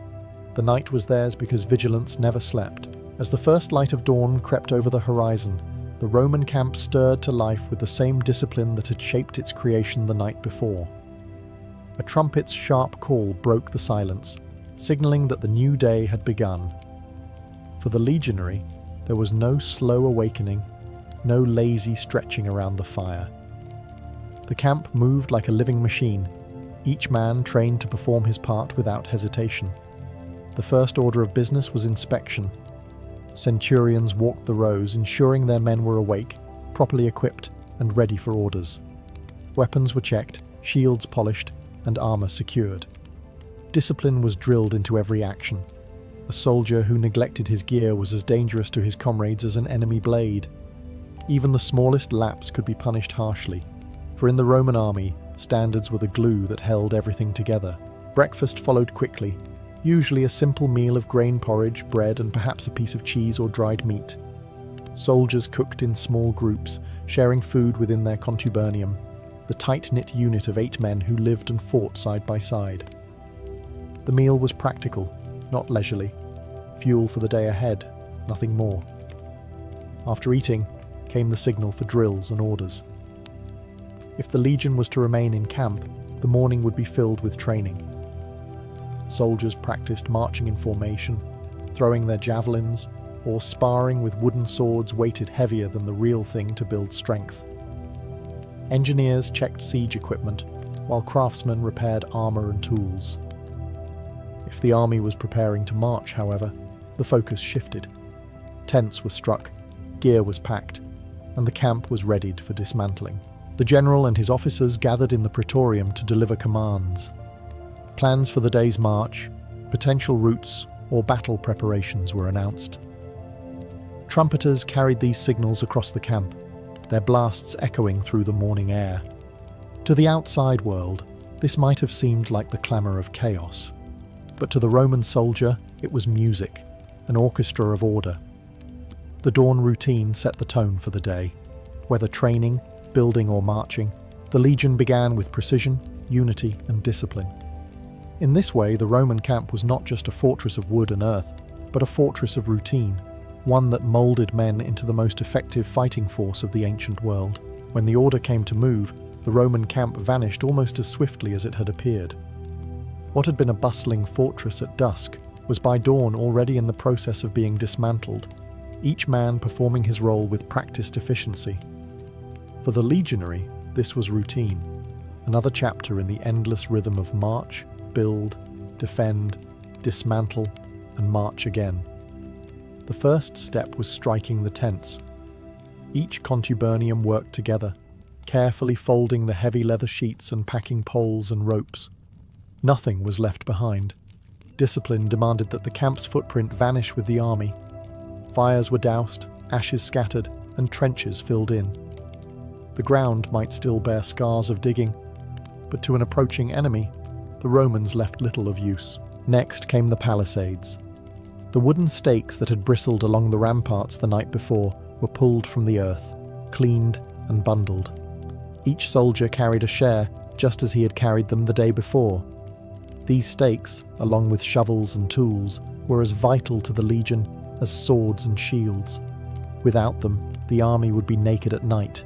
The night was theirs because vigilance never slept. As the first light of dawn crept over the horizon, the Roman camp stirred to life with the same discipline that had shaped its creation the night before. A trumpet's sharp call broke the silence, signaling that the new day had begun. For the legionary, there was no slow awakening, no lazy stretching around the fire. The camp moved like a living machine, each man trained to perform his part without hesitation. The first order of business was inspection. Centurions walked the rows, ensuring their men were awake, properly equipped, and ready for orders. Weapons were checked, shields polished, and armor secured. Discipline was drilled into every action. A soldier who neglected his gear was as dangerous to his comrades as an enemy blade. Even the smallest lapse could be punished harshly, for in the Roman army, standards were the glue that held everything together. Breakfast followed quickly, usually a simple meal of grain porridge, bread, and perhaps a piece of cheese or dried meat. Soldiers cooked in small groups, sharing food within their contubernium, the tight-knit unit of 8 men who lived and fought side by side. The meal was practical, not leisurely. Fuel for the day ahead, nothing more. After eating, came the signal for drills and orders. If the legion was to remain in camp, the morning would be filled with training. Soldiers practiced marching in formation, throwing their javelins, or sparring with wooden swords weighted heavier than the real thing to build strength. Engineers checked siege equipment, while craftsmen repaired armor and tools. If the army was preparing to march, however, the focus shifted. Tents were struck, gear was packed, and the camp was readied for dismantling. The general and his officers gathered in the praetorium to deliver commands. Plans for the day's march, potential routes, or battle preparations were announced. Trumpeters carried these signals across the camp, their blasts echoing through the morning air. To the outside world, this might have seemed like the clamour of chaos. But to the Roman soldier, it was music, an orchestra of order. The dawn routine set the tone for the day. Whether training, building, or marching, the legion began with precision, unity, and discipline. In this way, the Roman camp was not just a fortress of wood and earth, but a fortress of routine, one that moulded men into the most effective fighting force of the ancient world. When the order came to move, the Roman camp vanished almost as swiftly as it had appeared. What had been a bustling fortress at dusk was by dawn already in the process of being dismantled, each man performing his role with practiced efficiency. For the legionary, this was routine, another chapter in the endless rhythm of march, build, defend, dismantle, and march again. The first step was striking the tents. Each contubernium worked together, carefully folding the heavy leather sheets and packing poles and ropes. Nothing was left behind. Discipline demanded that the camp's footprint vanish with the army. Fires were doused, ashes scattered, and trenches filled in. The ground might still bear scars of digging, but to an approaching enemy, the Romans left little of use. Next came the palisades. The wooden stakes that had bristled along the ramparts the night before were pulled from the earth, cleaned and bundled. Each soldier carried a share, just as he had carried them the day before. These stakes, along with shovels and tools, were as vital to the legion as swords and shields. Without them, the army would be naked at night.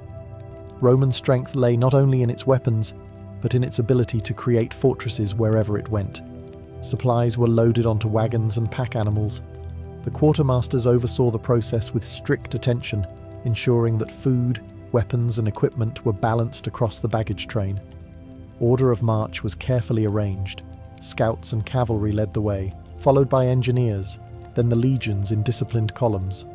Roman strength lay not only in its weapons, but in its ability to create fortresses wherever it went. Supplies were loaded onto wagons and pack animals. The quartermasters oversaw the process with strict attention, ensuring that food, weapons, and equipment were balanced across the baggage train. Order of march was carefully arranged. Scouts and cavalry led the way, followed by engineers, then the legions in disciplined columns.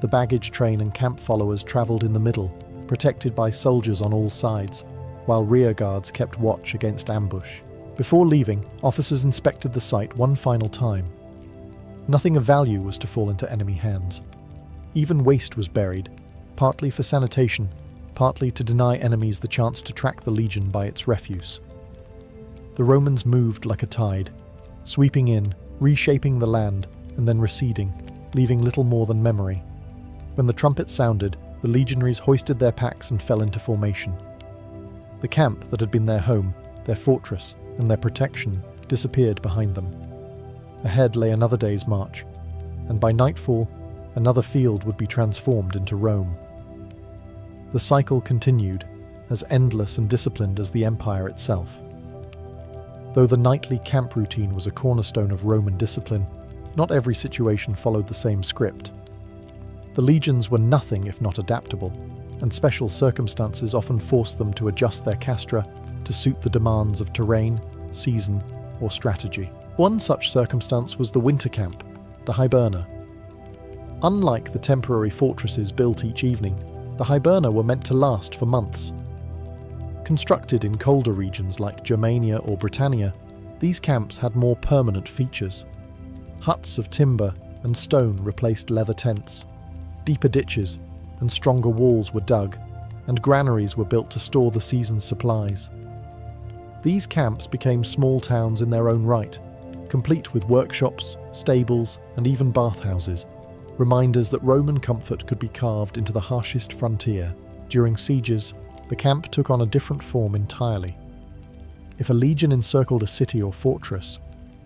The baggage train and camp followers travelled in the middle, protected by soldiers on all sides, while rear guards kept watch against ambush. Before leaving, officers inspected the site one final time. Nothing of value was to fall into enemy hands. Even waste was buried, partly for sanitation, partly to deny enemies the chance to track the legion by its refuse. The Romans moved like a tide, sweeping in, reshaping the land, and then receding, leaving little more than memory. When the trumpet sounded, the legionaries hoisted their packs and fell into formation. The camp that had been their home, their fortress, and their protection disappeared behind them. Ahead lay another day's march, and by nightfall, another field would be transformed into Rome. The cycle continued, as endless and disciplined as the empire itself. Though the nightly camp routine was a cornerstone of Roman discipline, not every situation followed the same script. The legions were nothing if not adaptable, and special circumstances often forced them to adjust their castra to suit the demands of terrain, season, or strategy. One such circumstance was the winter camp, the Hiberna. Unlike the temporary fortresses built each evening, the Hiberna were meant to last for months. Constructed in colder regions like Germania or Britannia, these camps had more permanent features. Huts of timber and stone replaced leather tents. Deeper ditches and stronger walls were dug, and granaries were built to store the season's supplies. These camps became small towns in their own right, complete with workshops, stables, and even bathhouses, reminders that Roman comfort could be carved into the harshest frontier. During sieges, the camp took on a different form entirely. If a legion encircled a city or fortress,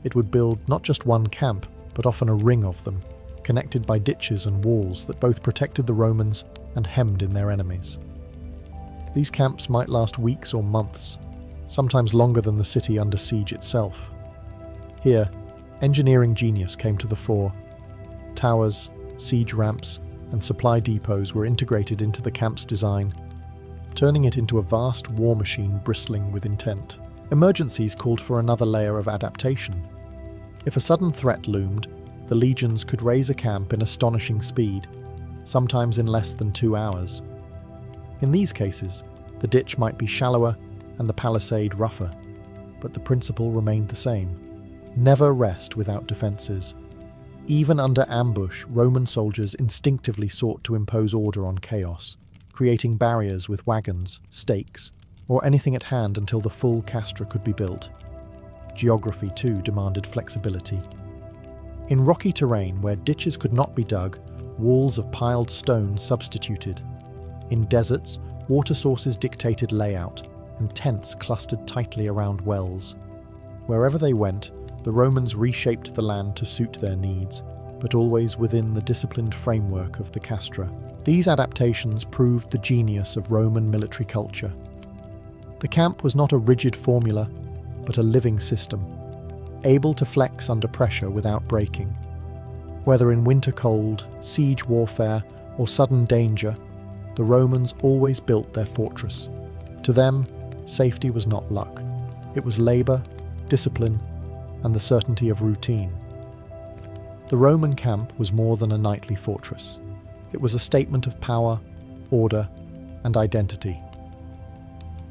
it would build not just one camp, but often a ring of them, connected by ditches and walls that both protected the Romans and hemmed in their enemies. These camps might last weeks or months, sometimes longer than the city under siege itself. Here, engineering genius came to the fore. Towers, siege ramps, and supply depots were integrated into the camp's design, turning it into a vast war machine bristling with intent. Emergencies called for another layer of adaptation. If a sudden threat loomed, the legions could raise a camp in astonishing speed, sometimes in less than 2 hours. In these cases, the ditch might be shallower and the palisade rougher, but the principle remained the same. Never rest without defences. Even under ambush, Roman soldiers instinctively sought to impose order on chaos, creating barriers with wagons, stakes, or anything at hand until the full castra could be built. Geography, too, demanded flexibility. In rocky terrain where ditches could not be dug, walls of piled stone substituted. In deserts, water sources dictated layout, and tents clustered tightly around wells. Wherever they went, the Romans reshaped the land to suit their needs, but always within the disciplined framework of the castra. These adaptations proved the genius of Roman military culture. The camp was not a rigid formula, but a living system, able to flex under pressure without breaking. Whether in winter cold, siege warfare, or sudden danger, the Romans always built their fortress. To them, safety was not luck. It was labour, discipline, and the certainty of routine. The Roman camp was more than a nightly fortress. It was a statement of power, order, and identity.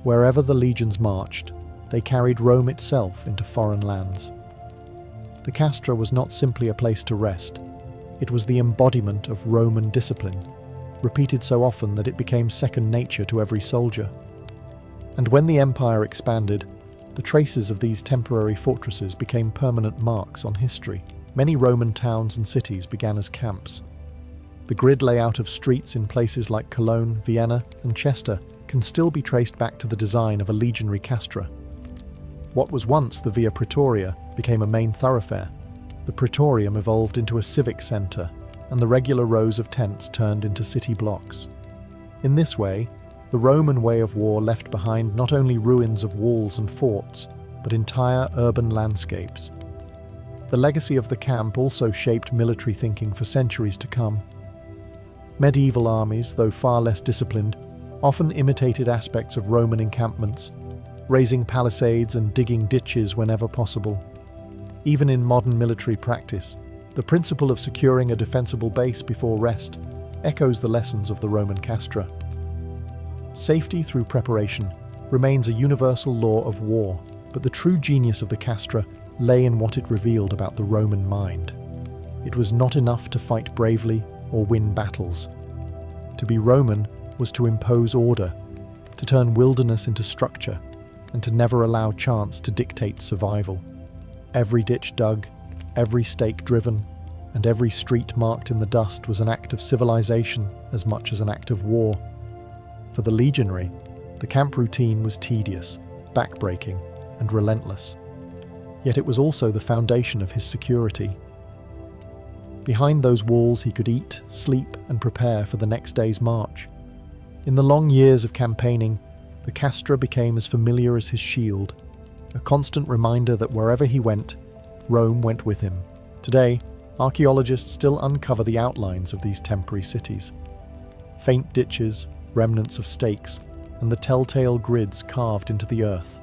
Wherever the legions marched, they carried Rome itself into foreign lands. The castra was not simply a place to rest. It was the embodiment of Roman discipline, repeated so often that it became second nature to every soldier. And when the empire expanded, the traces of these temporary fortresses became permanent marks on history. Many Roman towns and cities began as camps. The grid layout of streets in places like Cologne, Vienna, and Chester can still be traced back to the design of a legionary castra. What was once the Via Praetoria became a main thoroughfare. The Praetorium evolved into a civic centre, and the regular rows of tents turned into city blocks. In this way, the Roman way of war left behind not only ruins of walls and forts, but entire urban landscapes. The legacy of the camp also shaped military thinking for centuries to come. Medieval armies, though far less disciplined, often imitated aspects of Roman encampments, raising palisades and digging ditches whenever possible. Even in modern military practice, the principle of securing a defensible base before rest echoes the lessons of the Roman castra. Safety through preparation remains a universal law of war, but the true genius of the castra lay in what it revealed about the Roman mind. It was not enough to fight bravely or win battles. To be Roman was to impose order, to turn wilderness into structure, and to never allow chance to dictate survival. Every ditch dug, every stake driven, and every street marked in the dust was an act of civilization as much as an act of war. For the legionary, the camp routine was tedious, backbreaking, and relentless. Yet it was also the foundation of his security. Behind those walls he could eat, sleep, and prepare for the next day's march. In the long years of campaigning, the castra became as familiar as his shield, a constant reminder that wherever he went, Rome went with him. Today, archaeologists still uncover the outlines of these temporary cities. Faint ditches, remnants of stakes, and the telltale grids carved into the earth.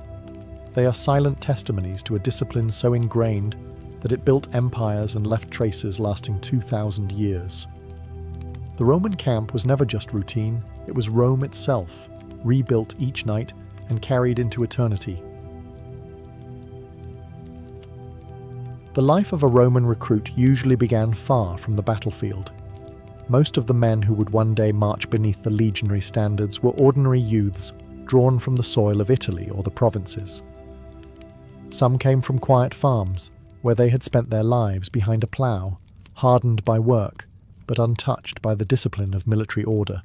They are silent testimonies to a discipline so ingrained that it built empires and left traces lasting 2,000 years. The Roman camp was never just routine, it was Rome itself, rebuilt each night and carried into eternity. The life of a Roman recruit usually began far from the battlefield. Most of the men who would one day march beneath the legionary standards were ordinary youths drawn from the soil of Italy or the provinces. Some came from quiet farms, where they had spent their lives behind a plough, hardened by work, but untouched by the discipline of military order.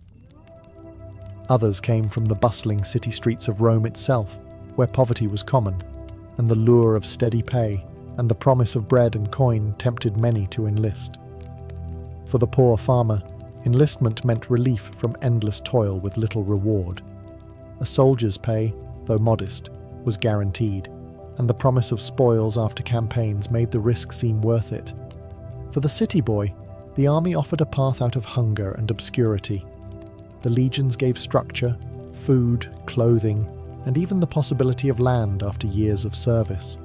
Others came from the bustling city streets of Rome itself, where poverty was common, and the lure of steady pay and the promise of bread and coin tempted many to enlist. For the poor farmer, enlistment meant relief from endless toil with little reward. A soldier's pay, though modest, was guaranteed, and the promise of spoils after campaigns made the risk seem worth it. For the city boy, the army offered a path out of hunger and obscurity. The legions gave structure, food, clothing, and even the possibility of land after years of service.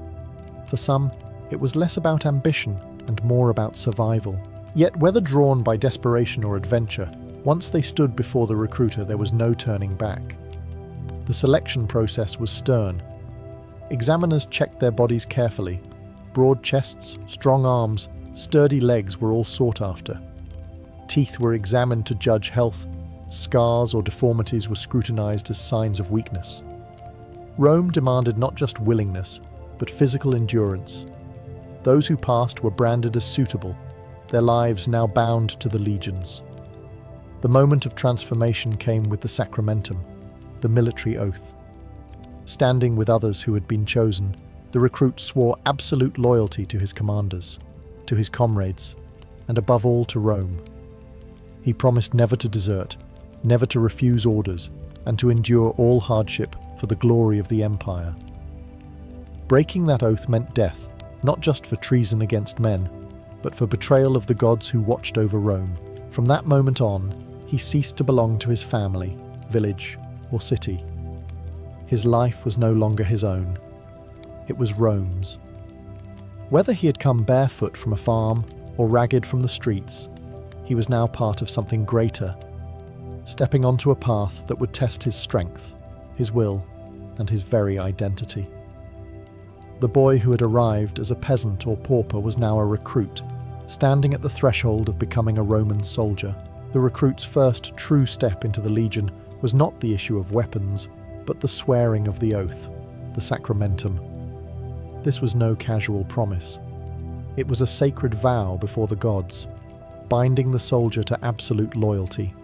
For some, it was less about ambition and more about survival. Yet whether drawn by desperation or adventure, once they stood before the recruiter there was no turning back. The selection process was stern. Examiners checked their bodies carefully. Broad chests, strong arms, sturdy legs were all sought after. Teeth were examined to judge health. Scars or deformities were scrutinized as signs of weakness. Rome demanded not just willingness, but physical endurance. Those who passed were branded as suitable, their lives now bound to the legions. The moment of transformation came with the sacramentum, the military oath. Standing with others who had been chosen, the recruit swore absolute loyalty to his commanders, to his comrades, and above all to Rome. He promised never to desert, never to refuse orders, and to endure all hardship for the glory of the empire. Breaking that oath meant death, not just for treason against men, but for betrayal of the gods who watched over Rome. From that moment on, he ceased to belong to his family, village, or city. His life was no longer his own. It was Rome's. Whether he had come barefoot from a farm or ragged from the streets, he was now part of something greater, stepping onto a path that would test his strength, his will, and his very identity. The boy who had arrived as a peasant or pauper was now a recruit, standing at the threshold of becoming a Roman soldier. The recruit's first true step into the legion was not the issue of weapons, but the swearing of the oath, the sacramentum. This was no casual promise. It was a sacred vow before the gods, binding the soldier to absolute loyalty.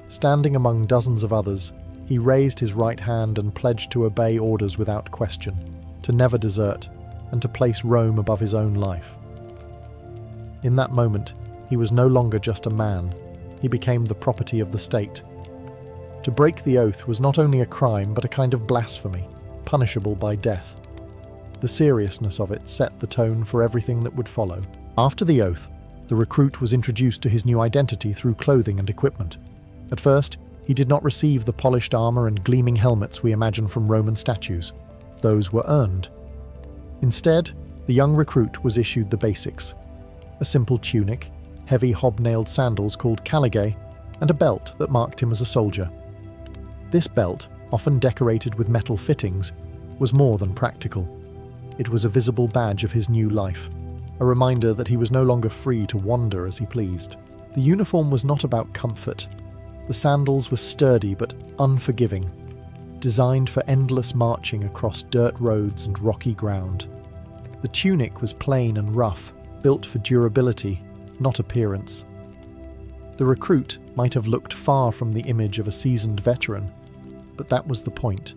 Standing among dozens of others, he raised his right hand and pledged to obey orders without question, to never desert, and to place Rome above his own life. In that moment, he was no longer just a man, he became the property of the state. To break the oath was not only a crime but a kind of blasphemy, punishable by death. The seriousness of it set the tone for everything that would follow. After the oath, the recruit was introduced to his new identity through clothing and equipment. At first, he did not receive the polished armor and gleaming helmets we imagine from Roman statues. Those were earned. Instead, the young recruit was issued the basics: a simple tunic, heavy hobnailed sandals called caligae, and a belt that marked him as a soldier. This belt, often decorated with metal fittings, was more than practical. It was a visible badge of his new life. a reminder that he was no longer free to wander as he pleased. The uniform was not about comfort. The sandals were sturdy but unforgiving, designed for endless marching across dirt roads and rocky ground. The tunic was plain and rough, built for durability, not appearance. The recruit might have looked far from the image of a seasoned veteran, but that was the point.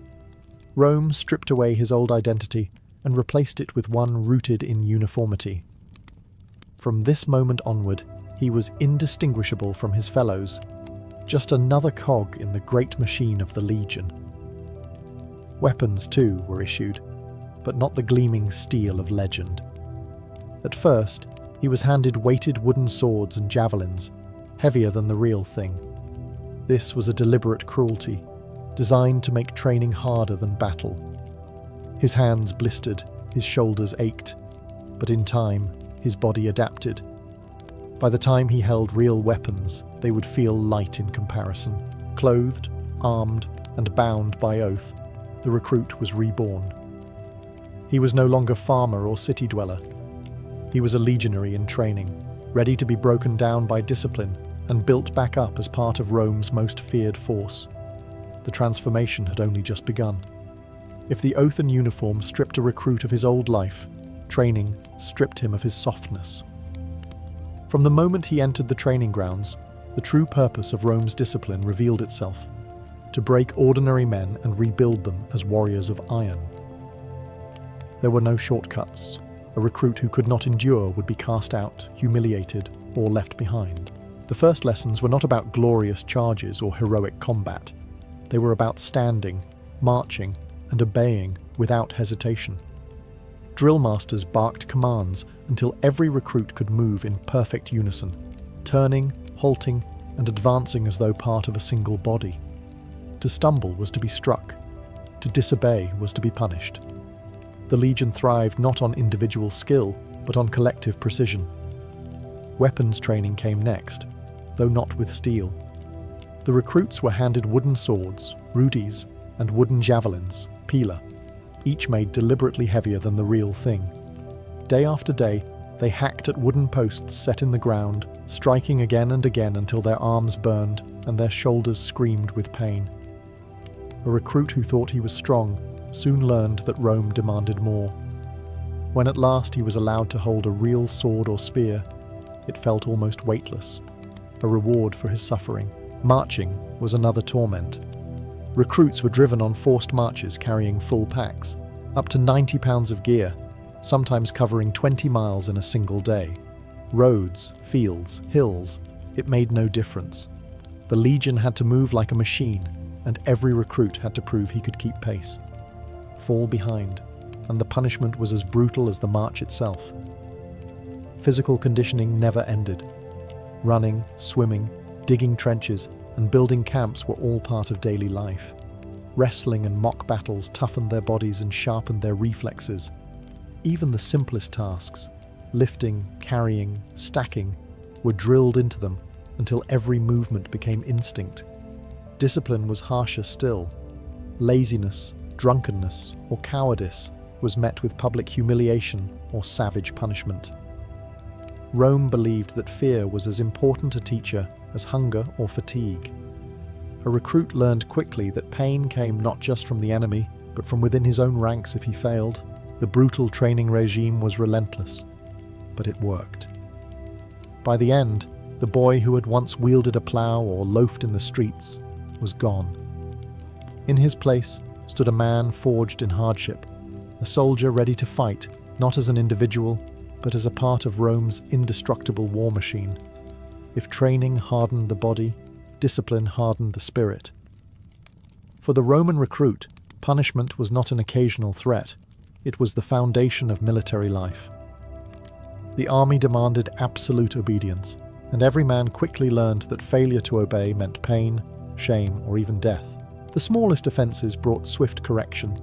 Rome stripped away his old identity and replaced it with one rooted in uniformity. From this moment onward, he was indistinguishable from his fellows, just another cog in the great machine of the legion. Weapons, too, were issued, but not the gleaming steel of legend. At first, he was handed weighted wooden swords and javelins, heavier than the real thing. This was a deliberate cruelty, designed to make training harder than battle. His hands blistered, his shoulders ached, but in time, his body adapted. By the time he held real weapons, they would feel light in comparison. Clothed, armed, and bound by oath, the recruit was reborn. He was no longer farmer or city dweller. He was a legionary in training, ready to be broken down by discipline and built back up as part of Rome's most feared force. The transformation had only just begun. If the oath and uniform stripped a recruit of his old life, training stripped him of his softness. From the moment he entered the training grounds, the true purpose of Rome's discipline revealed itself: to break ordinary men and rebuild them as warriors of iron. There were no shortcuts. A recruit who could not endure would be cast out, humiliated, or left behind. The first lessons were not about glorious charges or heroic combat. They were about standing, marching, and obeying without hesitation. Drill masters barked commands until every recruit could move in perfect unison, turning, halting, and advancing as though part of a single body. To stumble was to be struck. To disobey was to be punished. The Legion thrived not on individual skill, but on collective precision. Weapons training came next, though not with steel. The recruits were handed wooden swords, rudis, and wooden javelins, pila, each made deliberately heavier than the real thing. Day after day, they hacked at wooden posts set in the ground, striking again and again until their arms burned and their shoulders screamed with pain. A recruit who thought he was strong soon learned that Rome demanded more. When at last he was allowed to hold a real sword or spear, it felt almost weightless, a reward for his suffering. Marching was another torment. Recruits were driven on forced marches carrying full packs, up to 90 pounds of gear, sometimes covering 20 miles in a single day. Roads, fields, hills, it made no difference. The Legion had to move like a machine, and every recruit had to prove he could keep pace. Fall behind, and the punishment was as brutal as the march itself. Physical conditioning never ended. Running, swimming, digging trenches, and building camps were all part of daily life. Wrestling and mock battles toughened their bodies and sharpened their reflexes. Even the simplest tasks, lifting, carrying, stacking, were drilled into them until every movement became instinct. Discipline was harsher still. Laziness, drunkenness, or cowardice was met with public humiliation or savage punishment. Rome believed that fear was as important a teacher as hunger or fatigue. A recruit learned quickly that pain came not just from the enemy, but from within his own ranks if he failed. The brutal training regime was relentless, but it worked. By the end, the boy who had once wielded a plough or loafed in the streets was gone. In his place stood a man forged in hardship, a soldier ready to fight, not as an individual, but as a part of Rome's indestructible war machine. If training hardened the body, discipline hardened the spirit. For the Roman recruit, punishment was not an occasional threat, it was the foundation of military life. The army demanded absolute obedience, and every man quickly learned that failure to obey meant pain, shame, or even death. The smallest offences brought swift correction.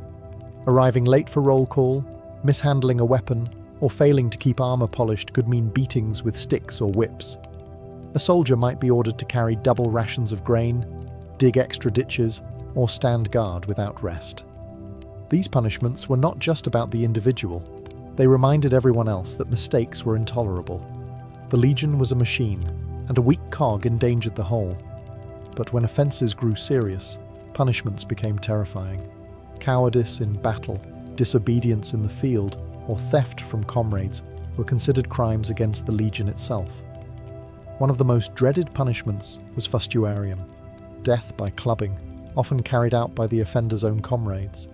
Arriving late for roll call, mishandling a weapon, or failing to keep armour polished could mean beatings with sticks or whips. A soldier might be ordered to carry double rations of grain, dig extra ditches, or stand guard without rest. These punishments were not just about the individual. They reminded everyone else that mistakes were intolerable. The legion was a machine, and a weak cog endangered the whole. But when offences grew serious, punishments became terrifying. Cowardice in battle, disobedience in the field, or theft from comrades were considered crimes against the legion itself. One of the most dreaded punishments was fustuarium, death by clubbing, often carried out by the offender's own comrades.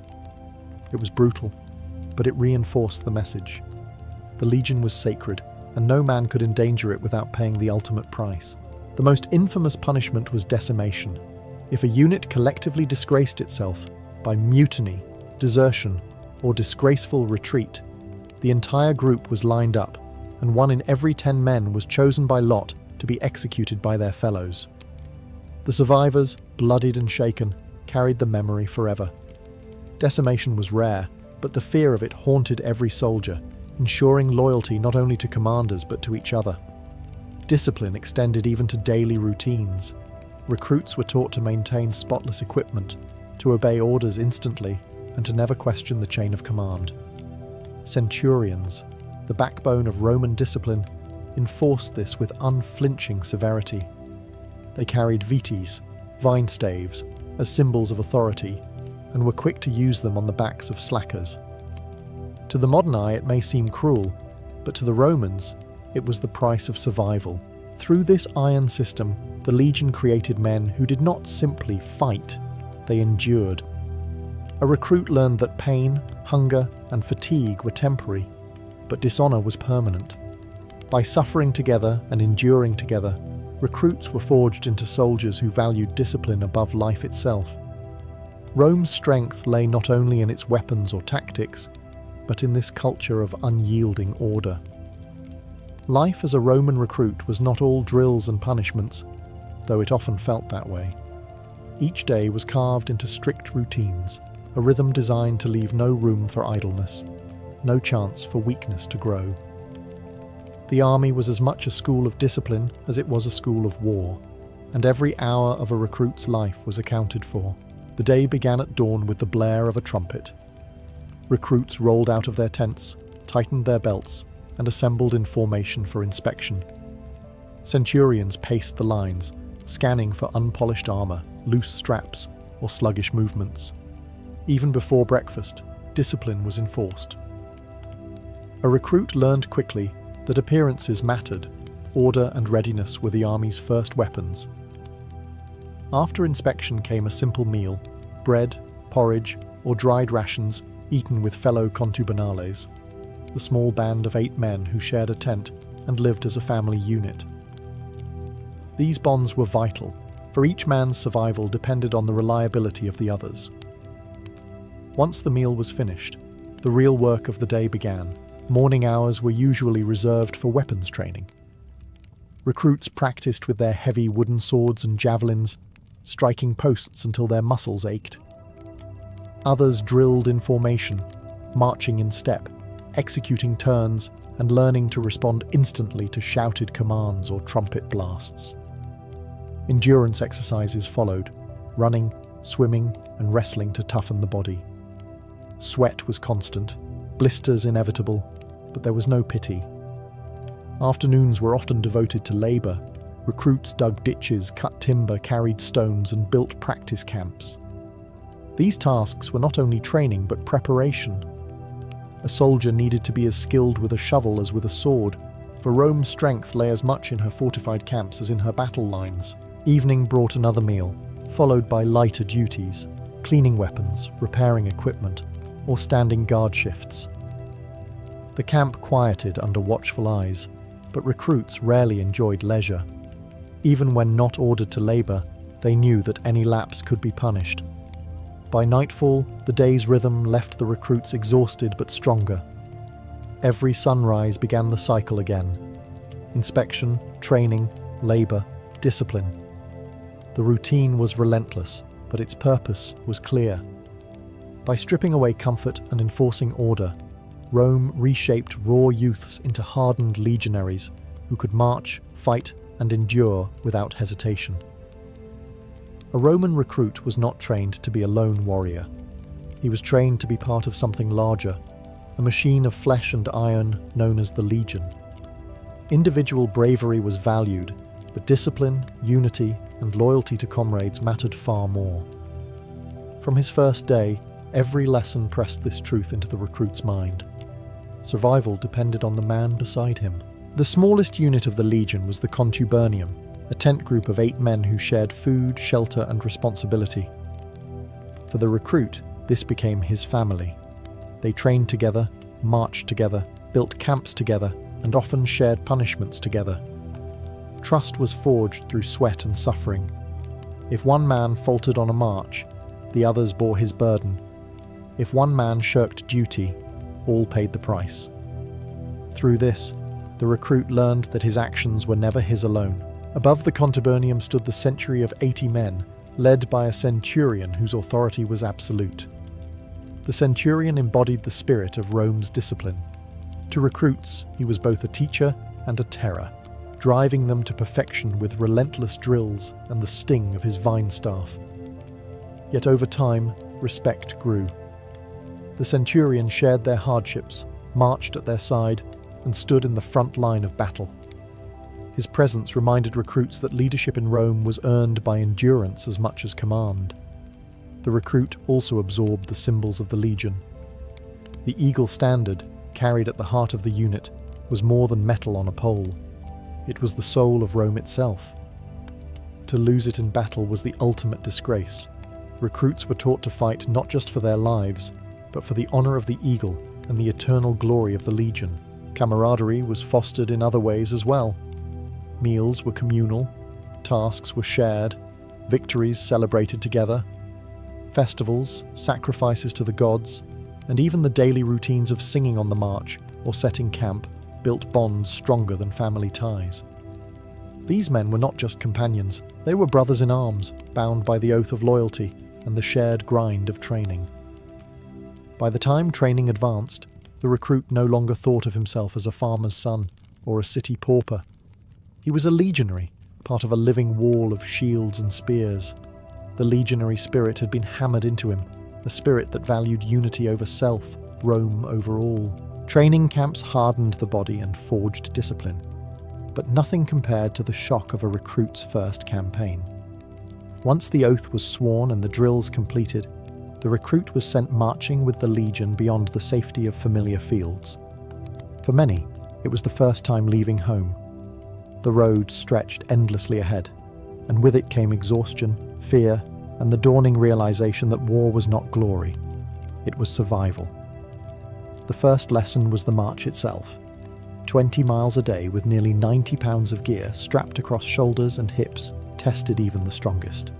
It was brutal, but it reinforced the message. The legion was sacred, and no man could endanger it without paying the ultimate price. The most infamous punishment was decimation. If a unit collectively disgraced itself by mutiny, desertion, or disgraceful retreat, the entire group was lined up, and 1 in every 10 men was chosen by lot to be executed by their fellows. The survivors, bloodied and shaken, carried the memory forever. Decimation was rare, but the fear of it haunted every soldier, ensuring loyalty not only to commanders but to each other. Discipline extended even to daily routines. Recruits were taught to maintain spotless equipment, to obey orders instantly, and to never question the chain of command. Centurions, the backbone of Roman discipline, enforced this with unflinching severity. They carried vites, vine staves, as symbols of authority, and were quick to use them on the backs of slackers. To the modern eye it may seem cruel, but to the Romans it was the price of survival. Through this iron system, the legion created men who did not simply fight, they endured. A recruit learned that pain, hunger, and fatigue were temporary, but dishonor was permanent. By suffering together and enduring together, recruits were forged into soldiers who valued discipline above life itself. Rome's strength lay not only in its weapons or tactics, but in this culture of unyielding order. Life as a Roman recruit was not all drills and punishments, though it often felt that way. Each day was carved into strict routines, a rhythm designed to leave no room for idleness, no chance for weakness to grow. The army was as much a school of discipline as it was a school of war, and every hour of a recruit's life was accounted for. The day began at dawn with the blare of a trumpet. Recruits rolled out of their tents, tightened their belts, and assembled in formation for inspection. Centurions paced the lines, scanning for unpolished armor, loose straps, or sluggish movements. Even before breakfast, discipline was enforced. A recruit learned quickly that appearances mattered. Order and readiness were the army's first weapons. After inspection came a simple meal, bread, porridge, or dried rations eaten with fellow contubernales, the small band of 8 men who shared a tent and lived as a family unit. These bonds were vital, for each man's survival depended on the reliability of the others. Once the meal was finished, the real work of the day began. Morning hours were usually reserved for weapons training. Recruits practiced with their heavy wooden swords and javelins, striking posts until their muscles ached. Others drilled in formation, marching in step, executing turns, and learning to respond instantly to shouted commands or trumpet blasts. Endurance exercises followed, running, swimming, and wrestling to toughen the body. Sweat was constant, blisters inevitable, but there was no pity. Afternoons were often devoted to labor. Recruits dug ditches, cut timber, carried stones, and built practice camps. These tasks were not only training but preparation. A soldier needed to be as skilled with a shovel as with a sword, for Rome's strength lay as much in her fortified camps as in her battle lines. Evening brought another meal, followed by lighter duties, cleaning weapons, repairing equipment, or standing guard shifts. The camp quieted under watchful eyes, but recruits rarely enjoyed leisure. Even when not ordered to labor, they knew that any lapse could be punished. By nightfall, the day's rhythm left the recruits exhausted but stronger. Every sunrise began the cycle again. Inspection, training, labor, discipline. The routine was relentless, but its purpose was clear. By stripping away comfort and enforcing order, Rome reshaped raw youths into hardened legionaries who could march, fight, and endure without hesitation. A Roman recruit was not trained to be a lone warrior. He was trained to be part of something larger, a machine of flesh and iron known as the Legion. Individual bravery was valued, but discipline, unity, and loyalty to comrades mattered far more. From his first day, every lesson pressed this truth into the recruit's mind. Survival depended on the man beside him. The smallest unit of the Legion was the contubernium, a tent group of 8 men who shared food, shelter, and responsibility. For the recruit, this became his family. They trained together, marched together, built camps together, and often shared punishments together. Trust was forged through sweat and suffering. If one man faltered on a march, the others bore his burden. If one man shirked duty, all paid the price. Through this, the recruit learned that his actions were never his alone. Above the contubernium stood the century of 80 men, led by a centurion whose authority was absolute. The centurion embodied the spirit of Rome's discipline. To recruits, he was both a teacher and a terror, driving them to perfection with relentless drills and the sting of his vine staff. Yet over time, respect grew. The centurion shared their hardships, marched at their side, and stood in the front line of battle. His presence reminded recruits that leadership in Rome was earned by endurance as much as command. The recruit also absorbed the symbols of the Legion. The eagle standard, carried at the heart of the unit, was more than metal on a pole. It was the soul of Rome itself. To lose it in battle was the ultimate disgrace. Recruits were taught to fight not just for their lives, but for the honor of the eagle and the eternal glory of the Legion. Camaraderie was fostered in other ways as well. Meals were communal, tasks were shared, victories celebrated together. Festivals, sacrifices to the gods, and even the daily routines of singing on the march or setting camp built bonds stronger than family ties. These men were not just companions, they were brothers in arms, bound by the oath of loyalty and the shared grind of training. By the time training advanced, the recruit no longer thought of himself as a farmer's son or a city pauper. He was a legionary, part of a living wall of shields and spears. The legionary spirit had been hammered into him, a spirit that valued unity over self, Rome over all. Training camps hardened the body and forged discipline, but nothing compared to the shock of a recruit's first campaign. Once the oath was sworn and the drills completed, the recruit was sent marching with the Legion beyond the safety of familiar fields. For many, it was the first time leaving home. The road stretched endlessly ahead, and with it came exhaustion, fear, and the dawning realization that war was not glory. It was survival. The first lesson was the march itself. 20 miles a day with nearly 90 pounds of gear strapped across shoulders and hips tested even the strongest.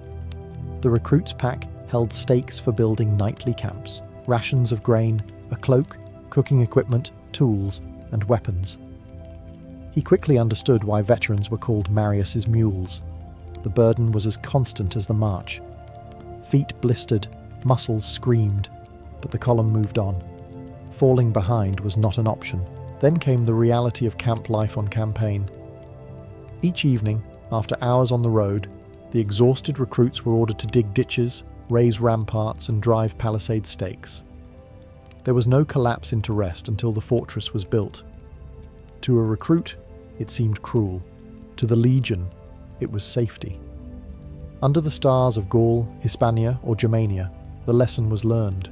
The recruit's pack held stakes for building nightly camps, rations of grain, a cloak, cooking equipment, tools, and weapons. He quickly understood why veterans were called Marius's mules. The burden was as constant as the march. Feet blistered, muscles screamed, but the column moved on. Falling behind was not an option. Then came the reality of camp life on campaign. Each evening, after hours on the road, the exhausted recruits were ordered to dig ditches, raise ramparts, and drive palisade stakes. There was no collapse into rest until the fortress was built. To a recruit, it seemed cruel. To the Legion, it was safety. Under the stars of Gaul, Hispania, or Germania, the lesson was learned.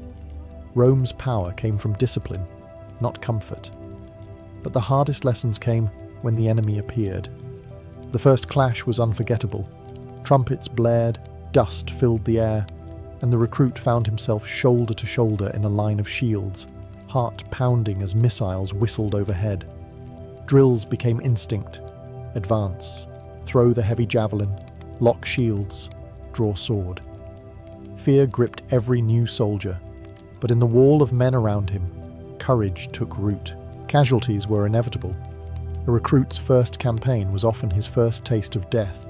Rome's power came from discipline, not comfort. But the hardest lessons came when the enemy appeared. The first clash was unforgettable. Trumpets blared, dust filled the air, and the recruit found himself shoulder to shoulder in a line of shields, heart pounding as missiles whistled overhead. Drills became instinct. Advance, throw the heavy javelin, lock shields, draw sword. Fear gripped every new soldier, but in the wall of men around him, courage took root. Casualties were inevitable. A recruit's first campaign was often his first taste of death.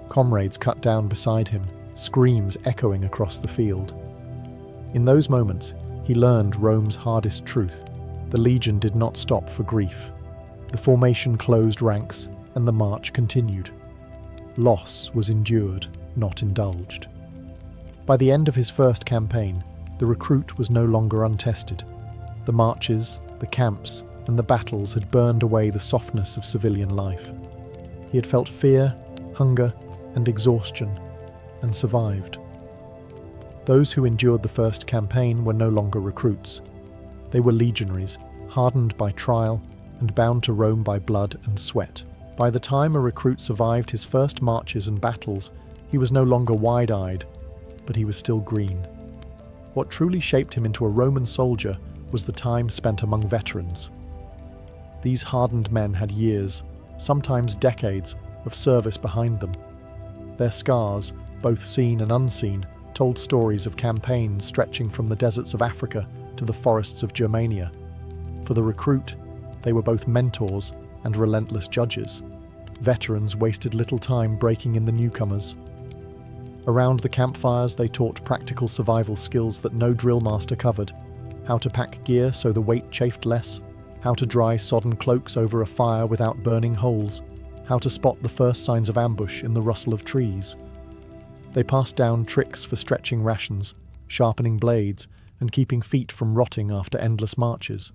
Comrades cut down beside him, screams echoing across the field. In those moments, he learned Rome's hardest truth. The Legion did not stop for grief. The formation closed ranks, and the march continued. Loss was endured, not indulged. By the end of his first campaign, the recruit was no longer untested. The marches, the camps, and the battles had burned away the softness of civilian life. He had felt fear, hunger, and exhaustion, and survived. Those who endured the first campaign were no longer recruits. They were legionaries, hardened by trial and bound to Rome by blood and sweat. By the time a recruit survived his first marches and battles, he was no longer wide-eyed, but he was still green. What truly shaped him into a Roman soldier was the time spent among veterans. These hardened men had years, sometimes decades, of service behind them. Their scars, both seen and unseen, told stories of campaigns stretching from the deserts of Africa to the forests of Germania. For the recruit, they were both mentors and relentless judges. Veterans wasted little time breaking in the newcomers. Around the campfires, they taught practical survival skills that no drill master covered: how to pack gear so the weight chafed less, how to dry sodden cloaks over a fire without burning holes, how to spot the first signs of ambush in the rustle of trees. They passed down tricks for stretching rations, sharpening blades, and keeping feet from rotting after endless marches.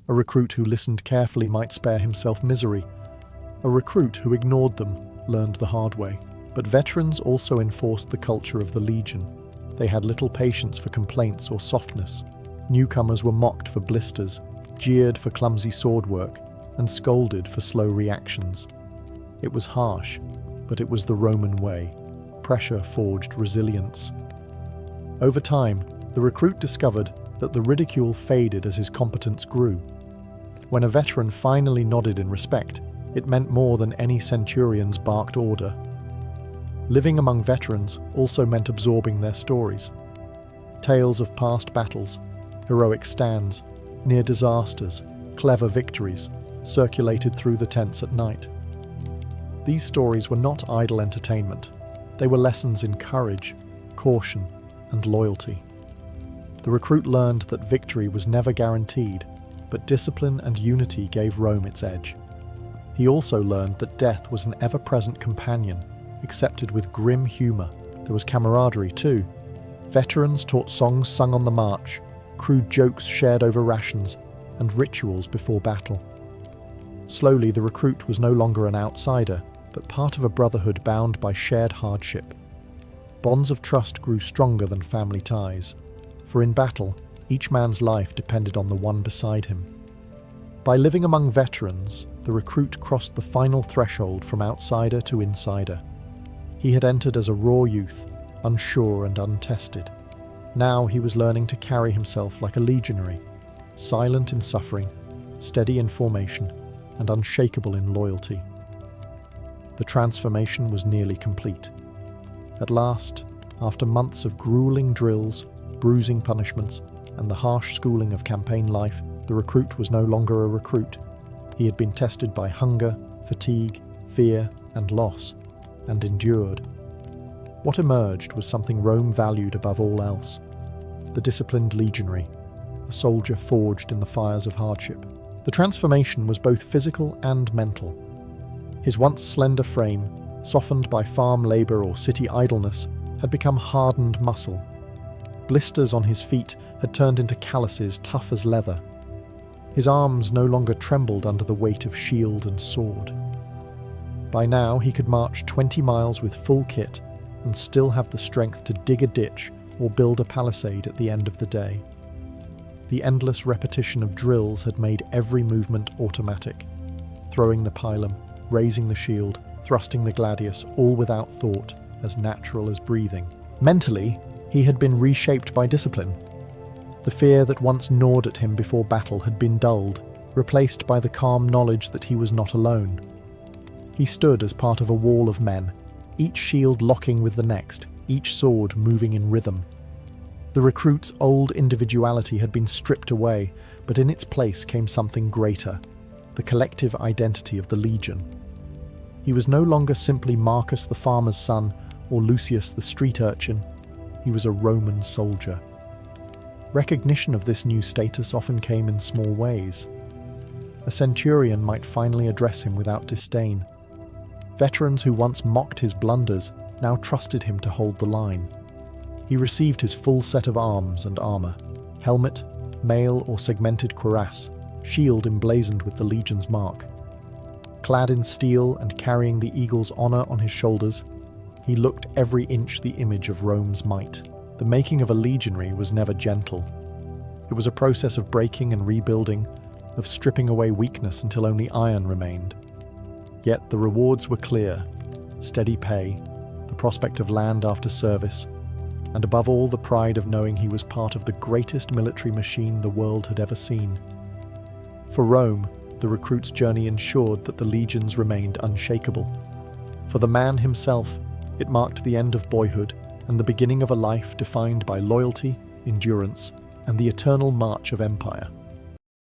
A recruit who listened carefully might spare himself misery. A recruit who ignored them learned the hard way. But veterans also enforced the culture of the legion. They had little patience for complaints or softness. Newcomers were mocked for blisters, jeered for clumsy sword work, and scolded for slow reactions. It was harsh, but it was the Roman way. Pressure forged resilience. Over time, the recruit discovered that the ridicule faded as his competence grew. When a veteran finally nodded in respect, it meant more than any centurion's barked order. Living among veterans also meant absorbing their stories. Tales of past battles, heroic stands, near disasters, clever victories, circulated through the tents at night. These stories were not idle entertainment. They were lessons in courage, caution, and loyalty. The recruit learned that victory was never guaranteed, but discipline and unity gave Rome its edge. He also learned that death was an ever-present companion, accepted with grim humour. There was camaraderie too. Veterans taught songs sung on the march, crude jokes shared over rations, and rituals before battle. Slowly, the recruit was no longer an outsider, but part of a brotherhood bound by shared hardship. Bonds of trust grew stronger than family ties, for in battle, each man's life depended on the one beside him. By living among veterans, the recruit crossed the final threshold from outsider to insider. He had entered as a raw youth, unsure and untested. Now he was learning to carry himself like a legionary, silent in suffering, steady in formation, and unshakable in loyalty. The transformation was nearly complete. At last, after months of grueling drills, bruising punishments, and the harsh schooling of campaign life, the recruit was no longer a recruit. He had been tested by hunger, fatigue, fear, and loss, and endured. What emerged was something Rome valued above all else: the disciplined legionary, a soldier forged in the fires of hardship. The transformation was both physical and mental. His once slender frame, softened by farm labour or city idleness, had become hardened muscle. Blisters on his feet had turned into calluses tough as leather. His arms no longer trembled under the weight of shield and sword. By now he could march 20 miles with full kit and still have the strength to dig a ditch or build a palisade at the end of the day. The endless repetition of drills had made every movement automatic. Throwing the pilum, raising the shield, thrusting the gladius, all without thought, as natural as breathing. Mentally, he had been reshaped by discipline. The fear that once gnawed at him before battle had been dulled, replaced by the calm knowledge that he was not alone. He stood as part of a wall of men, each shield locking with the next, each sword moving in rhythm. The recruit's old individuality had been stripped away, but in its place came something greater: the collective identity of the legion. He was no longer simply Marcus the farmer's son or Lucius the street urchin. He was a Roman soldier. Recognition of this new status often came in small ways. A centurion might finally address him without disdain. Veterans who once mocked his blunders now trusted him to hold the line. He received his full set of arms and armour: helmet, mail or segmented cuirass, shield emblazoned with the legion's mark. Clad in steel and carrying the eagle's honor on his shoulders, he looked every inch the image of Rome's might. The making of a legionary was never gentle. It was a process of breaking and rebuilding, of stripping away weakness until only iron remained. Yet the rewards were clear: steady pay, the prospect of land after service, and above all the pride of knowing he was part of the greatest military machine the world had ever seen. For Rome, the recruit's journey ensured that the legions remained unshakable. For the man himself, it marked the end of boyhood and the beginning of a life defined by loyalty, endurance, and the eternal march of empire.